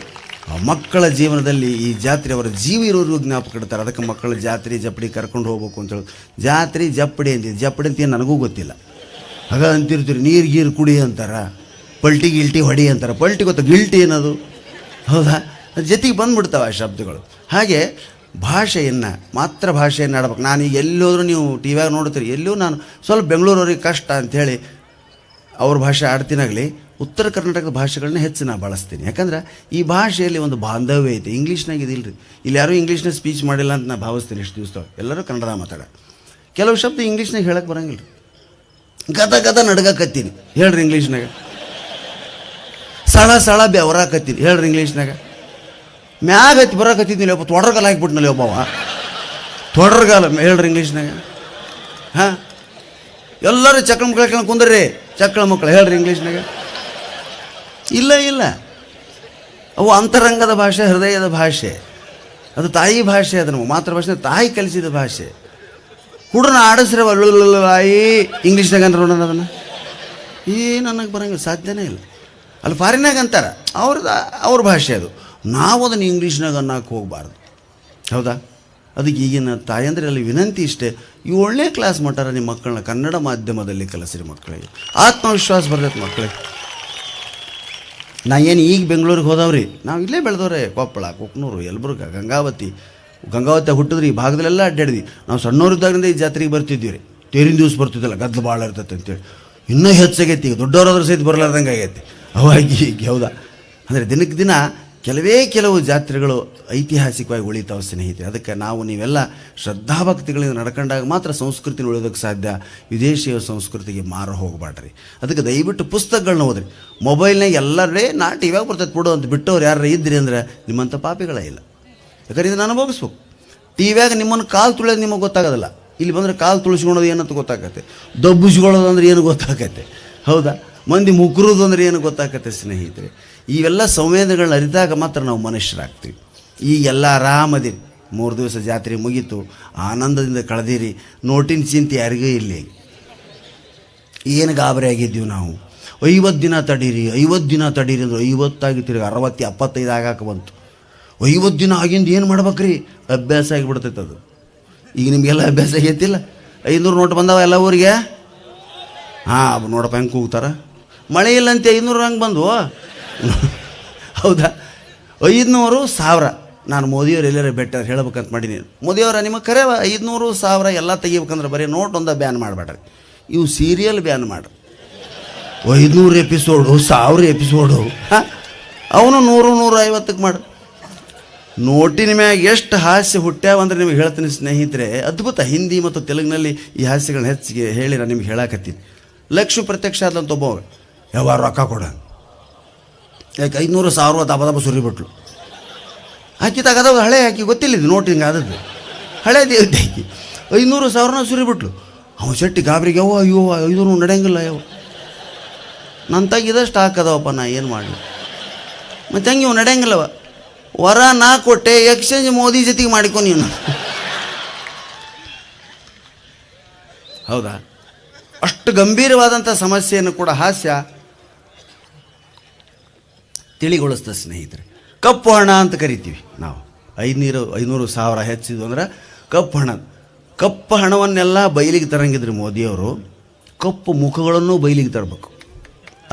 ಆ ಮಕ್ಕಳ ಜೀವನದಲ್ಲಿ ಈ ಜಾತ್ರೆ ಅವರ ಜೀವ ಇರೋರು ಜ್ಞಾಪಕ ಇಡ್ತಾರೆ. ಅದಕ್ಕೆ ಮಕ್ಕಳ ಜಾತ್ರೆ ಜಪ್ಪಡಿ ಕರ್ಕೊಂಡು ಹೋಗ್ಬೇಕು ಅಂತೇಳಿ. ಜಾತ್ರೆ ಜಪ್ಪಡಿ ಅಂತೀವಿ, ಜಪ್ಪಡಿ ಅಂತ ಏನು ನನಗೂ ಗೊತ್ತಿಲ್ಲ. ಆಗ ಅಂತಿರ್ತೀರಿ ನೀರು ಗೀರು ಕುಡಿ ಅಂತಾರೆ, ಪಲ್ಟಿ ಗಿಲ್ಟಿ ಹೊಡಿ ಅಂತಾರೆ. ಪಲ್ಟಿ ಗೊತ್ತಾ, ಗಿಲ್ಟಿ ಏನದು? ಹೌದಾ? ಜೊತೆಗೆ ಬಂದುಬಿಡ್ತಾವೆ ಆ ಶಬ್ದಗಳು. ಹಾಗೆ ಭಾಷೆಯನ್ನು, ಮಾತೃಭಾಷೆಯನ್ನು ಆಡ್ಬೇಕು. ನಾನು ಈಗ ಎಲ್ಲೋದ್ರೂ ನೀವು ಟಿ ವಿಯಾಗ ನೋಡ್ತೀರಿ, ಎಲ್ಲೂ ನಾನು ಸ್ವಲ್ಪ ಬೆಂಗಳೂರವ್ರಿಗೆ ಕಷ್ಟ ಅಂಥೇಳಿ ಅವ್ರ ಭಾಷೆ ಆಡ್ತೀನಾಗಲಿ, ಉತ್ತರ ಕರ್ನಾಟಕದ ಭಾಷೆಗಳನ್ನ ಹೆಚ್ಚು ನಾನು ಬಳಸ್ತೀನಿ. ಯಾಕಂದ್ರೆ ಈ ಭಾಷೆಯಲ್ಲಿ ಒಂದು ಬಾಂಧವ್ಯ ಐತೆ. ಇಂಗ್ಲೀಷ್ನಾಗ ಇದಿಲ್ಲ ರೀ. ಇಲ್ಲಿ ಯಾರೂ ಇಂಗ್ಲೀಷ್ನಾಗ ಸ್ಪೀಚ್ ಮಾಡಿಲ್ಲ ಅಂತ ನಾನು ಭಾವಿಸ್ತೀನಿ. ಎಷ್ಟು ದಿವಸ ಎಲ್ಲರೂ ಕನ್ನಡ ಮಾತಾಡ. ಕೆಲವು ಶಬ್ದ ಇಂಗ್ಲೀಷ್ನಾಗ ಹೇಳಕ್ಕೆ ಬರೋಂಗಿಲ್ಲ ರೀ. ಗದ ಗದ ನಡ್ಗಕತ್ತೀನಿ ಹೇಳ್ರಿ ಇಂಗ್ಲೀಷ್ನಾಗ. ಸಳ ಸಳ ಬೆವರಾಕತ್ತೀನಿ ಹೇಳ್ರಿ ಇಂಗ್ಲೀಷ್ನಾಗ. ಮ್ಯಾಗ ಹತ್ತಿ ಬರೋಕತ್ತಿದ್ನಿಲ್ಲ ಒಬ್ಬ, ತೊಡ್ರಗಾಲ ಹಾಕ್ಬಿಟ್ನಲ್ಲಿ ಒಬ್ಬವ, ತೊಡ್ರಗಾಲ ಹೇಳ್ರಿ ಇಂಗ್ಲೀಷ್ನಾಗ. ಹಾಂ ಎಲ್ಲರೂ ಚಕ್ಳ ಮಕ್ಕಳ ಕುಂದ್ರಿ, ಚಕ್ಳ ಮಕ್ಕಳು ಹೇಳ್ರಿ ಇಂಗ್ಲೀಷ್ನಾಗ. ಇಲ್ಲ ಇಲ್ಲ, ಅವು ಅಂತರಂಗದ ಭಾಷೆ, ಹೃದಯದ ಭಾಷೆ. ಅದು ತಾಯಿ ಭಾಷೆ. ಅದು ನಮಗೆ ಮಾತೃಭಾಷೆ, ತಾಯಿ ಕಲಿಸಿದ ಭಾಷೆ. ಹುಡುಗನ ಆಡಿಸ್ರೆ ಅಲ್ಲುಲ್ಲಾಯಿ ಇಂಗ್ಲೀಷ್ನಾಗ ಅಂದ್ರೆ ನೋಡೋಣ ಅದನ್ನು. ನನಗೆ ಬರೋಂಗಿಲ್ಲ, ಸಾಧ್ಯನೇ ಇಲ್ಲ. ಅಲ್ಲಿ ಫಾರಿನಾಗ ಅಂತಾರೆ, ಅವ್ರ ಭಾಷೆ ಅದು. ನಾವು ಅದನ್ನು ಇಂಗ್ಲೀಷ್ನಾಗ ಅನ್ನಕ್ಕೆ ಹೋಗಬಾರ್ದು. ಹೌದಾ? ಅದಕ್ಕೆ ಈಗಿನ ತಾಯಂದ್ರಲ್ಲಿ ವಿನಂತಿ ಇಷ್ಟೇ, 7ನೇ ಕ್ಲಾಸ್ ಮಟ್ಟಾರ ನಿಮ್ಮ ಮಕ್ಕಳನ್ನ ಕನ್ನಡ ಮಾಧ್ಯಮದಲ್ಲಿ ಕಲಿಸ್ರಿ. ಮಕ್ಕಳಿಗೆ ಆತ್ಮವಿಶ್ವಾಸ ಬರ್ತೈತೆ ಮಕ್ಕಳಿಗೆ. ನಾ ಏನು ಈಗ ಬೆಂಗಳೂರಿಗೆ ಹೋದವ್ರಿ, ನಾವು ಇಲ್ಲೇ ಬೆಳೆದವ್ರೆ. ಕೊಪ್ಪಳ, ಕುಕ್ನೂರು, ಯಲಬುರ್ಗ, ಗಂಗಾವತಿ ಹುಟ್ಟಿದ್ರಿ. ಈ ಭಾಗದಲ್ಲೆಲ್ಲ ಅಡ್ಡಾಡಿದ್ವಿ. ನಾವು ಸಣ್ಣವರಿದ್ದಾಗಿಂದ ಈ ಜಾತ್ರೆಗೆ ಬರ್ತಿದ್ವಿ ರೀ. ತೇರಿನ ದಿವಸ ಬರ್ತಿದ್ದಲ್ಲ, ಗದ್ದಲು ಭಾಳ ಇರ್ತೈತೆ ಅಂತೇಳಿ. ಇನ್ನೂ ಹೆಚ್ಚಾಗೈತಿ ಈಗ, ದೊಡ್ಡವರಾದ್ರೂ ಸಹಿತ ಬರಲಾರ್ದಂಗೆ ಆಗೈತಿ ಅವಾಗಿ ಈಗ. ಹೌದಾ? ಅಂದರೆ ದಿನಕ್ಕೆ ದಿನ ಕೆಲವು ಜಾತ್ರೆಗಳು ಐತಿಹಾಸಿಕವಾಗಿ ಉಳಿತಾವೆ ಸ್ನೇಹಿತರೆ. ಅದಕ್ಕೆ ನಾವು ನೀವೆಲ್ಲ ಶ್ರದ್ಧಾಭಕ್ತಿಗಳಿಂದ ನಡ್ಕೊಂಡಾಗ ಮಾತ್ರ ಸಂಸ್ಕೃತಿನ ಉಳಿಯೋದಕ್ಕೆ ಸಾಧ್ಯ. ವಿದೇಶಿಯ ಸಂಸ್ಕೃತಿಗೆ ಮಾರು ಹೋಗಬಾಡ್ರಿ. ಅದಕ್ಕೆ ದಯವಿಟ್ಟು ಪುಸ್ತಕಗಳನ್ನ ಓದ್ರಿ. ಮೊಬೈಲ್ನಾಗ ಎಲ್ಲರೇ ನಾ ಟಿವ್ಯಾಗ ಬರ್ತೈತೆ ಬಿಡು ಅಂತ ಬಿಟ್ಟವ್ರು ಯಾರು ಇದ್ರಿ ಅಂದರೆ ನಿಮ್ಮಂಥ ಪಾಪಿಗಳೇ ಇಲ್ಲ. ಯಾಕಂದ್ರೆ ಇದನ್ನು ಅನುಭವಿಸ್ಬೇಕು. ಟಿವ್ಯಾಗ ನಿಮ್ಮನ್ನು ಕಾಲು ತುಳಿಯೋದು ನಿಮಗೆ ಗೊತ್ತಾಗೋದಿಲ್ಲ. ಇಲ್ಲಿ ಬಂದರೆ ಕಾಲು ತುಳಿಸ್ಕೊಳೋದು ಏನಂತ ಗೊತ್ತಾಗತ್ತೆ, ದಬ್ಬಿಸ್ಕೊಳ್ಳೋದು ಅಂದ್ರೆ ಏನು ಗೊತ್ತಾಗತ್ತೆ. ಹೌದಾ? ಮಂದಿ ಮುಗ್ರೋದು ಅಂದ್ರೆ ಏನು ಗೊತ್ತಾಗತ್ತೆ ಸ್ನೇಹಿತರೆ. ಇವೆಲ್ಲ ಸಂವೇದನೆಗಳನ್ನ ಅರಿತಾಗ ಮಾತ್ರ ನಾವು ಮನುಷ್ಯರಾಗ್ತೀವಿ. ಈಗೆಲ್ಲ ಆರಾಮದಿರಿ. 3 ದಿವಸ ಜಾತ್ರೆ ಮುಗೀತು, ಆನಂದದಿಂದ ಕಳೆದಿರಿ. ನೋಟಿನ ಚಿಂತೆ ಯಾರಿಗೂ ಇಲ್ಲಿ. ಏನು ಗಾಬರಿ ಆಗಿದ್ದೀವಿ ನಾವು. 50 ದಿನ ತಡೀರಿ, 50 ದಿನ ತಡೀರಿ ಅಂದ್ರೆ 50 ಆಗಿರ್ತೀರಿ, 60, 75 ಆಗಾಕ ಬಂತು. 50 ದಿನ ಆಗಿಂದ ಏನು ಮಾಡ್ಬೇಕ್ರಿ? ಅಭ್ಯಾಸ ಆಗಿಬಿಡ್ತೈತೆ ಅದು. ಈಗ ನಿಮಗೆಲ್ಲ ಅಭ್ಯಾಸ ಆಗೈತಿಲ್ಲ. 500 ನೋಟ್ ಬಂದಾವ ಎಲ್ಲ ಊರಿಗೆ. ಹಾಂ ನೋಡಪ್ಪ ಹೆಂಗೆ ಕೂಗ್ತಾರೆ. ಮಳೆ ಇಲ್ಲಂತೆ 500 ಹಂಗೆ ಬಂದವು. ಹೌದಾ? 500, 1000. ನಾನು ಮೋದಿಯವ್ರು ಎಲ್ಲರೂ ಬೆಟ್ಟ ಹೇಳ್ಬೇಕಂತ ಮಾಡೀನಿ. ಮೋದಿಯವರ ನಿಮಗೆ ಕರೆ 500, 1000 ಎಲ್ಲ ತೆಗಿಬೇಕಂದ್ರೆ ಬರೀ ನೋಟ್ ಒಂದ ಬ್ಯಾನ್ ಮಾಡಬೇಡ್ರಿ. ಇವು ಸೀರಿಯಲ್ ಬ್ಯಾನ್ ಮಾಡ್ರಿ. 500 ಎಪಿಸೋಡು, 1000 ಎಪಿಸೋಡು. ಹಾಂ ಅವನು 100, 150ಕ್ಕೆ ಮಾಡಿ. ನೋಟಿನ ಮ್ಯಾಗ ಎಷ್ಟು ಹಾಸ್ಯ ಹುಟ್ಟ್ಯಾವ ಅಂದ್ರೆ ನಿಮಗೆ ಹೇಳ್ತೀನಿ ಸ್ನೇಹಿತರೆ, ಅದ್ಭುತ. ಹಿಂದಿ ಮತ್ತು ತೆಲುಗಿನಲ್ಲಿ ಈ ಹಾಸ್ಯಗಳನ್ನ ಹೆಚ್ಚಿಗೆ ಹೇಳಿ ನಾನು ನಿಮ್ಗೆ ಹೇಳಾಕತ್ತೀನಿ. ಲಕ್ಷ್ಮಿ ಪ್ರತ್ಯಕ್ಷ ಆದಂತ ಒಬ್ಬ ಯಾವಾಗ ರೊಕ್ಕ ಕೊಡ ಯಾಕೆ 500,000 ದಬ ಸುರಿಬಿಟ್ಲು. ಆಕಿ ತಗದವ ಹಳೆ ಹಾಕಿ ಗೊತ್ತಿಲ್ಲ, ಇದು ನೋಟ್ ಹಿಂಗೆ ಆದದ್ದು ಹಳೆ ದೇವತೆ ಹಾಕಿ 500,000 ಸುರಿಬಿಟ್ಲು. ಅವ ಶೆಟ್ಟಿ ಗಾಬರಿಗೆ ಯಾವ ಅಯ್ಯೋ 500 ನಡೆಯಂಗಿಲ್ಲ ಯಾವ ನನ್ನ ತಗಿದಷ್ಟು ಹಾಕದವಪ್ಪ, ನಾ ಏನು ಮಾಡಲಿ ಮತ್ತೆ ಹಂಗೆ ಇವು ನಡೆಯಂಗಿಲ್ಲವ. ವರ ನಾ ಕೊಟ್ಟೆ, ಎಕ್ಸ್ಚೇಂಜ್ ಮೋದಿ ಜೊತೆಗೆ ಮಾಡಿಕೊ ನೀನು. ಹೌದಾ? ಅಷ್ಟು ಗಂಭೀರವಾದಂಥ ಸಮಸ್ಯೆಯನ್ನು ಕೂಡ ಹಾಸ್ಯ ತಿಳಿಗೊಳಿಸ್ತದೆ ಸ್ನೇಹಿತರೆ. ಕಪ್ಪು ಹಣ ಅಂತ ಕರಿತೀವಿ ನಾವು. 500,000 ಹೆಚ್ಚಿದ್ವು ಅಂದ್ರೆ ಕಪ್ಪು ಹಣ. ಕಪ್ಪು ಹಣವನ್ನೆಲ್ಲ ಬಯಲಿಗೆ ತರಂಗಿದ್ರು ಮೋದಿಯವರು, ಕಪ್ಪು ಮುಖಗಳನ್ನು ಬಯಲಿಗೆ ತರಬೇಕು.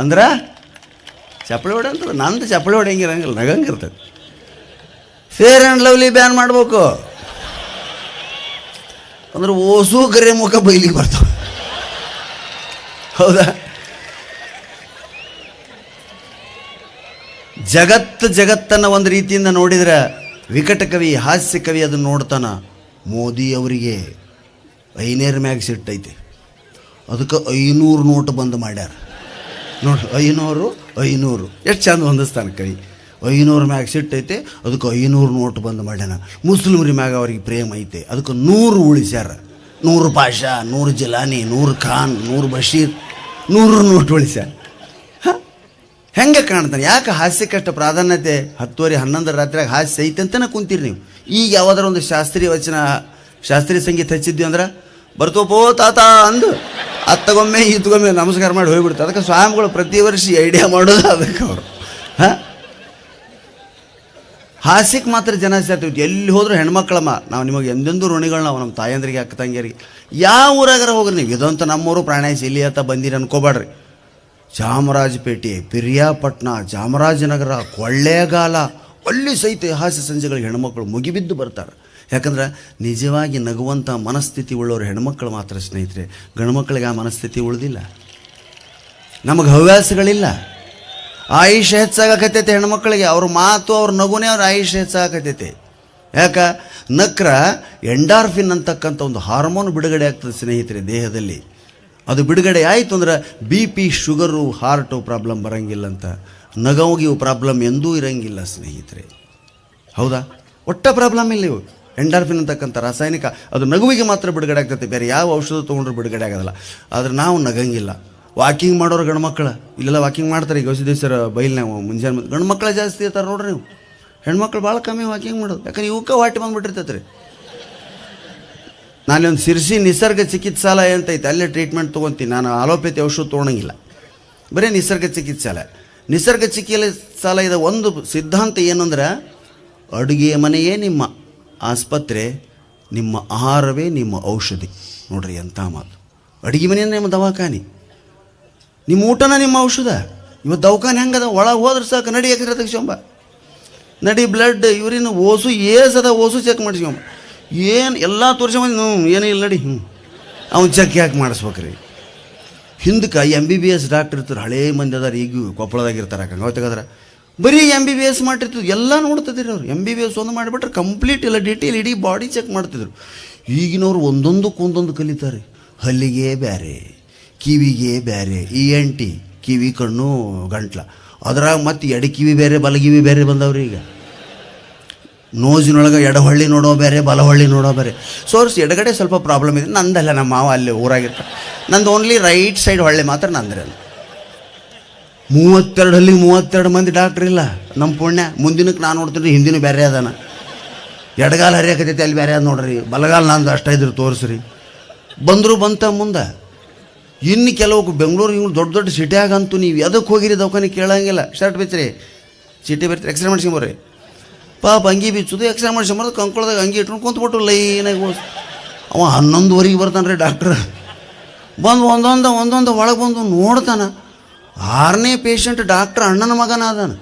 ಅಂದ್ರೆ ಚಪ್ಪಳಿ ಹೊಡೆ ಅಂತ ನಂದು ಚಪ್ಪಳಿ ಹೊಡೆಯಂಗಿರಂಗಿಲ್ಲ, ನಗಂಗಿರ್ತದೆ. ಫೇರ್ ಆ್ಯಂಡ್ ಲವ್ಲಿ ಬ್ಯಾನ್ ಮಾಡಬೇಕು ಅಂದ್ರೆ ಓಸು ಕರೆ ಮುಖ ಬಯಲಿಗೆ ಬರ್ತಾವೆ. ಹೌದಾ? ಜಗತ್ತನ್ನು ಒಂದು ರೀತಿಯಿಂದ ನೋಡಿದ್ರೆ ವಿಕಟ ಕವಿ, ಹಾಸ್ಯ ಕವಿ ಅದನ್ನು ನೋಡ್ತಾನ. ಮೋದಿ ಅವರಿಗೆ 500 ಮ್ಯಾಗ ಸಿಟ್ಟೈತೆ, ಅದಕ್ಕೆ 500 ನೋಟ್ ಬಂದ್ ಮಾಡ್ಯಾರ ನೋಡಿ. 500 ಎಷ್ಟು ಚಂದ ಹೊಂದಿಸ್ತಾನೆ ಕವಿ. 500 ಮ್ಯಾಗ ಸಿಟ್ಟೈತೆ, ಅದಕ್ಕೆ 500 ನೋಟ್ ಬಂದ್ ಮಾಡ್ಯಾನ. ಮುಸ್ಲಿಮ್ರ ಮ್ಯಾಗ ಅವ್ರಿಗೆ ಪ್ರೇಮ ಐತೆ, ಅದಕ್ಕೆ 100 ಉಳಿಸ್ಯಾರ. 100 ಪಾಷಾ, 100 ಜಿಲಾನಿ, 100 ಖಾನ್, 100 ಬಶೀರ್, 100 ನೋಟ್ ಉಳಿಸ್ಯಾರ. ಹೆಂಗೆ ಕಾಣ್ತಾನೆ? ಯಾಕೆ ಹಾಸ್ಯಕ್ಕಷ್ಟು ಪ್ರಾಧಾನ್ಯತೆ? 10:30 11 ರಾತ್ರಿಯಾಗ ಹಾಸ್ಯ ಐತೆ ಅಂತಲೇ ಕುಂತೀರಿ ನೀವು. ಈಗ ಯಾವ್ದಾರ ಒಂದು ಶಾಸ್ತ್ರೀಯ ವಚನ, ಶಾಸ್ತ್ರೀಯ ಸಂಗೀತ ಹಚ್ಚಿದ್ವಿ ಅಂದ್ರೆ ಬರ್ತೋಪೋ ತಾತ ಅಂದು ಅತ್ತಗೊಮ್ಮೆ ಇತ್ತಗೊಮ್ಮೆ ನಮಸ್ಕಾರ ಮಾಡಿ ಹೋಗ್ಬಿಡ್ತಾರೆ. ಅದಕ್ಕೆ ಸ್ವಾಮಿಗಳು ಪ್ರತಿ ವರ್ಷ ಐಡಿಯಾ ಮಾಡೋದು ಅದಕ್ಕೆ ಅವರು. ಹಾಸ್ಯಕ್ಕೆ ಮಾತ್ರ ಜನ ಸೇರ್ತೀವಿ. ಎಲ್ಲಿ ಹೋದ್ರೂ ಹೆಣ್ಮಕ್ಳಮ್ಮ. ನಾವು ನಿಮಗೆ ಎಂದೆಂದೂ ಋಣಿಗಳು. ನಾವು ನಮ್ಮ ತಾಯಂದ್ರಿಗೆ, ಅಕ್ಕ ತಂಗಿಯರಿಗೆ, ಯಾವ ಊರಾಗಾರ ಹೋಗ್ರಿ ನೀವು. ಇದಂತ ನಮ್ಮೂರು ಪ್ರಾಣೇಶ್ ಇಲ್ಲಿ ಅಂತ ಬಂದಿರಿ ಅನ್ಕೋಬೇಡ್ರಿ. ಚಾಮರಾಜಪೇಟೆ, ಪಿರಿಯಾಪಟ್ಟಣ, ಚಾಮರಾಜನಗರ, ಕೊಳ್ಳೇಗಾಲ, ಅಲ್ಲಿ ಸಹಿತ ಹಾಸ್ಯ ಸಂಜೆಗಳಿಗೆ ಹೆಣ್ಮಕ್ಳು ಮುಗಿಬಿದ್ದು ಬರ್ತಾರೆ. ಯಾಕಂದ್ರೆ ನಿಜವಾಗಿ ನಗುವಂಥ ಮನಸ್ಥಿತಿ ಉಳ್ಳವರು ಹೆಣ್ಮಕ್ಳು ಮಾತ್ರ ಸ್ನೇಹಿತರೆ. ಗಂಡ್ಮಕ್ಳಿಗೆ ಆ ಮನಸ್ಥಿತಿ ಉಳಿದಿಲ್ಲ. ನಮಗೆ ಹವ್ಯಾಸಗಳಿಲ್ಲ. ಆಯುಷ್ಯ ಹೆಚ್ಚಾಗಕತ್ತೈತೆ ಹೆಣ್ಮಕ್ಳಿಗೆ. ಅವ್ರ ಮಾತು, ಅವ್ರ ನಗುನೇ ಅವ್ರ ಆಯುಷ್ಯ ಹೆಚ್ಚಾಗಕತ್ತೈತೆ. ಯಾಕೆ? ನಕ್ರ ಎಂಡಾರ್ಫಿನ್ ಅಂತಕ್ಕಂಥ ಒಂದು ಹಾರ್ಮೋನ್ ಬಿಡುಗಡೆ ಆಗ್ತದೆ ಸ್ನೇಹಿತರೆ ದೇಹದಲ್ಲಿ. ಅದು ಬಿಡುಗಡೆ ಆಯಿತು ಅಂದ್ರೆ BP, ಶುಗರು, ಹಾರ್ಟು ಪ್ರಾಬ್ಲಮ್ ಬರೋಂಗಿಲ್ಲ ಅಂತ. ನಗವಿಗೆ ಪ್ರಾಬ್ಲಮ್ ಎಂದೂ ಇರೋಂಗಿಲ್ಲ ಸ್ನೇಹಿತರೆ. ಹೌದಾ? ಒಟ್ಟ ಪ್ರಾಬ್ಲಮ್ ಇಲ್ಲ ಇವು. ಎಂಡಾರ್ಫಿನ್ ಅಂತಕ್ಕಂಥ ರಾಸಾಯನಿಕ ಅದು ನಗುವಿಗೆ ಮಾತ್ರ ಬಿಡುಗಡೆ ಆಗ್ತೈತೆ, ಬೇರೆ ಯಾವ ಔಷಧ ತೊಗೊಂಡ್ರು ಬಿಡುಗಡೆ ಆಗೋದಿಲ್ಲ. ಆದರೆ ನಾವು ನಗಂಗಿಲ್ಲ. ವಾಕಿಂಗ್ ಮಾಡೋರು ಗಂಡ್ಮಕ್ಳು ಇಲ್ಲೆಲ್ಲ ವಾಕಿಂಗ್ ಮಾಡ್ತಾರೆ. ಈಗ ಗವಿಸಿದ್ದೇಶ್ವರ ಬೈಲ್ನಾಗ ಮುಂಜಾನೆ ಗಂಡ್ಮಕ್ಳು ಜಾಸ್ತಿ ಇರ್ತಾರೆ ನೋಡ್ರಿ ನೀವು. ಹೆಣ್ಮಕ್ಳು ಭಾಳ ಕಮ್ಮಿ ವಾಕಿಂಗ್ ಮಾಡೋದು. ಯಾಕಂದ್ರೆ ಇವಕ್ಕೆ ವಾಟಿ ಬಂದುಬಿಟ್ಟಿರ್ತೈತೆ ರೀ. ನಾನೊಂದು ಸಿರ್ಸಿ ನಿಸರ್ಗ ಚಿಕಿತ್ಸಾಲಯ ಅಂತ ಐತೆ, ಅಲ್ಲೇ ಟ್ರೀಟ್ಮೆಂಟ್ ತೊಗೊತೀನಿ. ನಾನು ಆಲೋಪತಿ ಔಷಧ ತೊಗೊಳಂಗಿಲ್ಲ, ಬರೀ ನಿಸರ್ಗ ಚಿಕಿತ್ಸಾಲಯ. ನಿಸರ್ಗ ಚಿಕಿತ್ಸಾಲಯದ ಒಂದು ಸಿದ್ಧಾಂತ ಏನಂದ್ರೆ, ಅಡುಗೆ ಮನೆಯೇ ನಿಮ್ಮ ಆಸ್ಪತ್ರೆ, ನಿಮ್ಮ ಆಹಾರವೇ ನಿಮ್ಮ ಔಷಧಿ. ನೋಡ್ರಿ ಎಂಥ ಮಾತು. ಅಡುಗೆ ಮನೆಯೇ ನಿಮ್ಮ ದವಾಖಾನೆ, ನಿಮ್ಮ ಊಟನ ನಿಮ್ಮ ಔಷಧ. ಇವತ್ತು ದವಾಖಾನೆ ಹೆಂಗದ? ಒಳಗೆ ಹೋದ್ರೆ ಸಾಕು, ನಡಿ ಎಕ್ಸ್ರೇ ತೆಗಿಸ್ಕೊಂಬ, ನಡಿ ಬ್ಲಡ್ ಇವ್ರಿನ ಓಸು ಏಸದ ಓಸು ಚೆಕ್ ಮಾಡಿಸ್ಕೊಂಬ, ಏನು ಎಲ್ಲ ತೋರಿಸ್ಕೊಂಬಂದು ಏನೂ ಇಲ್ಲ ನಡಿ. ಅವ್ನು ಚೆಕ್ ಯಾಕೆ ಮಾಡಿಸ್ಬೇಕ್ರಿ? ಹಿಂದಕ್ಕೆ MBBS ಡಾಕ್ಟರ್ ಇರ್ತಾರೆ, ಹಳೇ ಮಂದಿ ಅದಾರ, ಈಗ ಕೊಪ್ಪಳದಾಗಿರ್ತಾರೆ. ಹಂಗೆ ತೆಗದ್ರೆ ಬರೀ MBBS ಮಾಡಿರ್ತಿದ್ರು, ಎಲ್ಲ ನೋಡ್ತಿದ್ರು ಅವ್ರು. MBBS ಒಂದು ಮಾಡಿಬಿಟ್ರೆ ಕಂಪ್ಲೀಟ್ ಇಲ್ಲ ಡೀಟೇಲ್ ಇಡೀ ಬಾಡಿ ಚೆಕ್ ಮಾಡ್ತಿದ್ರು. ಈಗಿನವ್ರು ಒಂದೊಂದಕ್ಕೊಂದೊಂದು ಕಲಿತಾರೆ. ಹಲ್ಲಿಗೆ ಬೇರೆ, ಕಿವಿಗೆ ಬೇರೆ, ENT ಕಿವಿ, ಕಣ್ಣು, ಗಂಟ್ಲ, ಅದ್ರಾಗ ಮತ್ತು ಎಡಕಿವಿ ಬೇರೆ, ಬಲಗಿವಿ ಬೇರೆ ಬಂದವ್ರಿ. ಈಗ ನೋಜಿನೊಳಗೆ ಎಡಹೊಳ್ಳಿ ನೋಡೋ ಬೇರೆ, ಬಲಹೊಳ್ಳಿ ನೋಡೋ ಬೇರೆ. ಸೋರ್ಸ್ ಎಡಗಡೆ ಸ್ವಲ್ಪ ಪ್ರಾಬ್ಲಮ್ ಇದೆ. ನಂದಲ್ಲ, ನಮ್ಮ ಮಾವ ಅಲ್ಲಿ ಊರಾಗಿರ್ತಾರೆ. ನಂದು ಓನ್ಲಿ ರೈಟ್ ಸೈಡ್ ಹೊಳ್ಳೆ ಮಾತ್ರ ನಂದ್ರೆ. 32 ಹಲ್ಲಿಗೆ 32 ಮಂದಿ ಡಾಕ್ಟ್ರ್ ಇಲ್ಲ. ನಮ್ಮ ಪುಣ್ಯ. ಮುಂದಿನಕ್ಕೆ ನಾನು ನೋಡ್ತೀನಿ, ಹಿಂದಿನೂ ಬೇರೆ ಅದಾನ. ಎಡಗಾಲ ಹರಿಯಾಕತೈತಿ, ಅಲ್ಲಿ ಬೇರೆ ಅದ ನೋಡ್ರಿ. ಬಲಗಾಲ ನಂದು ಅಷ್ಟ ಇದ್ರು ತೋರಿಸ್ರಿ. ಬಂದರು ಬಂತ ಮುಂದೆ. ಇನ್ನು ಕೆಲವು ಬೆಂಗಳೂರು ಇವ್ರು ದೊಡ್ಡ ದೊಡ್ಡ ಸಿಟಿಯಾಗಂತೂ ನೀವು ಎದಕ್ಕೆ ಹೋಗಿರಿ ದವಾಖಾನೆ ಕೇಳಂಗಿಲ್ಲ. ಶರ್ಟ್ ಬೆಚ್ಚ್ರಿ, ಚೀಟಿ ಬರ್ತೀರಿ, ಎಕ್ಸ್ರೇ ಮಾಡ್ಸ್ಕೊಂಬರ್ರಿ. ಪಾಪ ಅಂಗಿ ಬಿಚ್ಚೋದು, ಎಕ್ಸ್ರೇ ಮಾಡ್ಸ್ಕೊಂಬರೋದು, ಕಂಕೊಳ್ದಾಗ ಅಂಗಿ ಇಟ್ಕೊಂಡು ಕುಂತ್ಬಿಟ್ಟು ಲೈನಾಗಿ ಅವ 11:30 ಬರ್ತಾನೆ ರೀ ಡಾಕ್ಟ್ರ್. ಬಂದು ಒಂದೊಂದು ಒಳಗೆ ಬಂದು ನೋಡ್ತಾನೆ. 6ನೇ ಪೇಷಂಟ್ ಡಾಕ್ಟ್ರ್ ಅಣ್ಣನ ಮಗನ ಅದಾನ.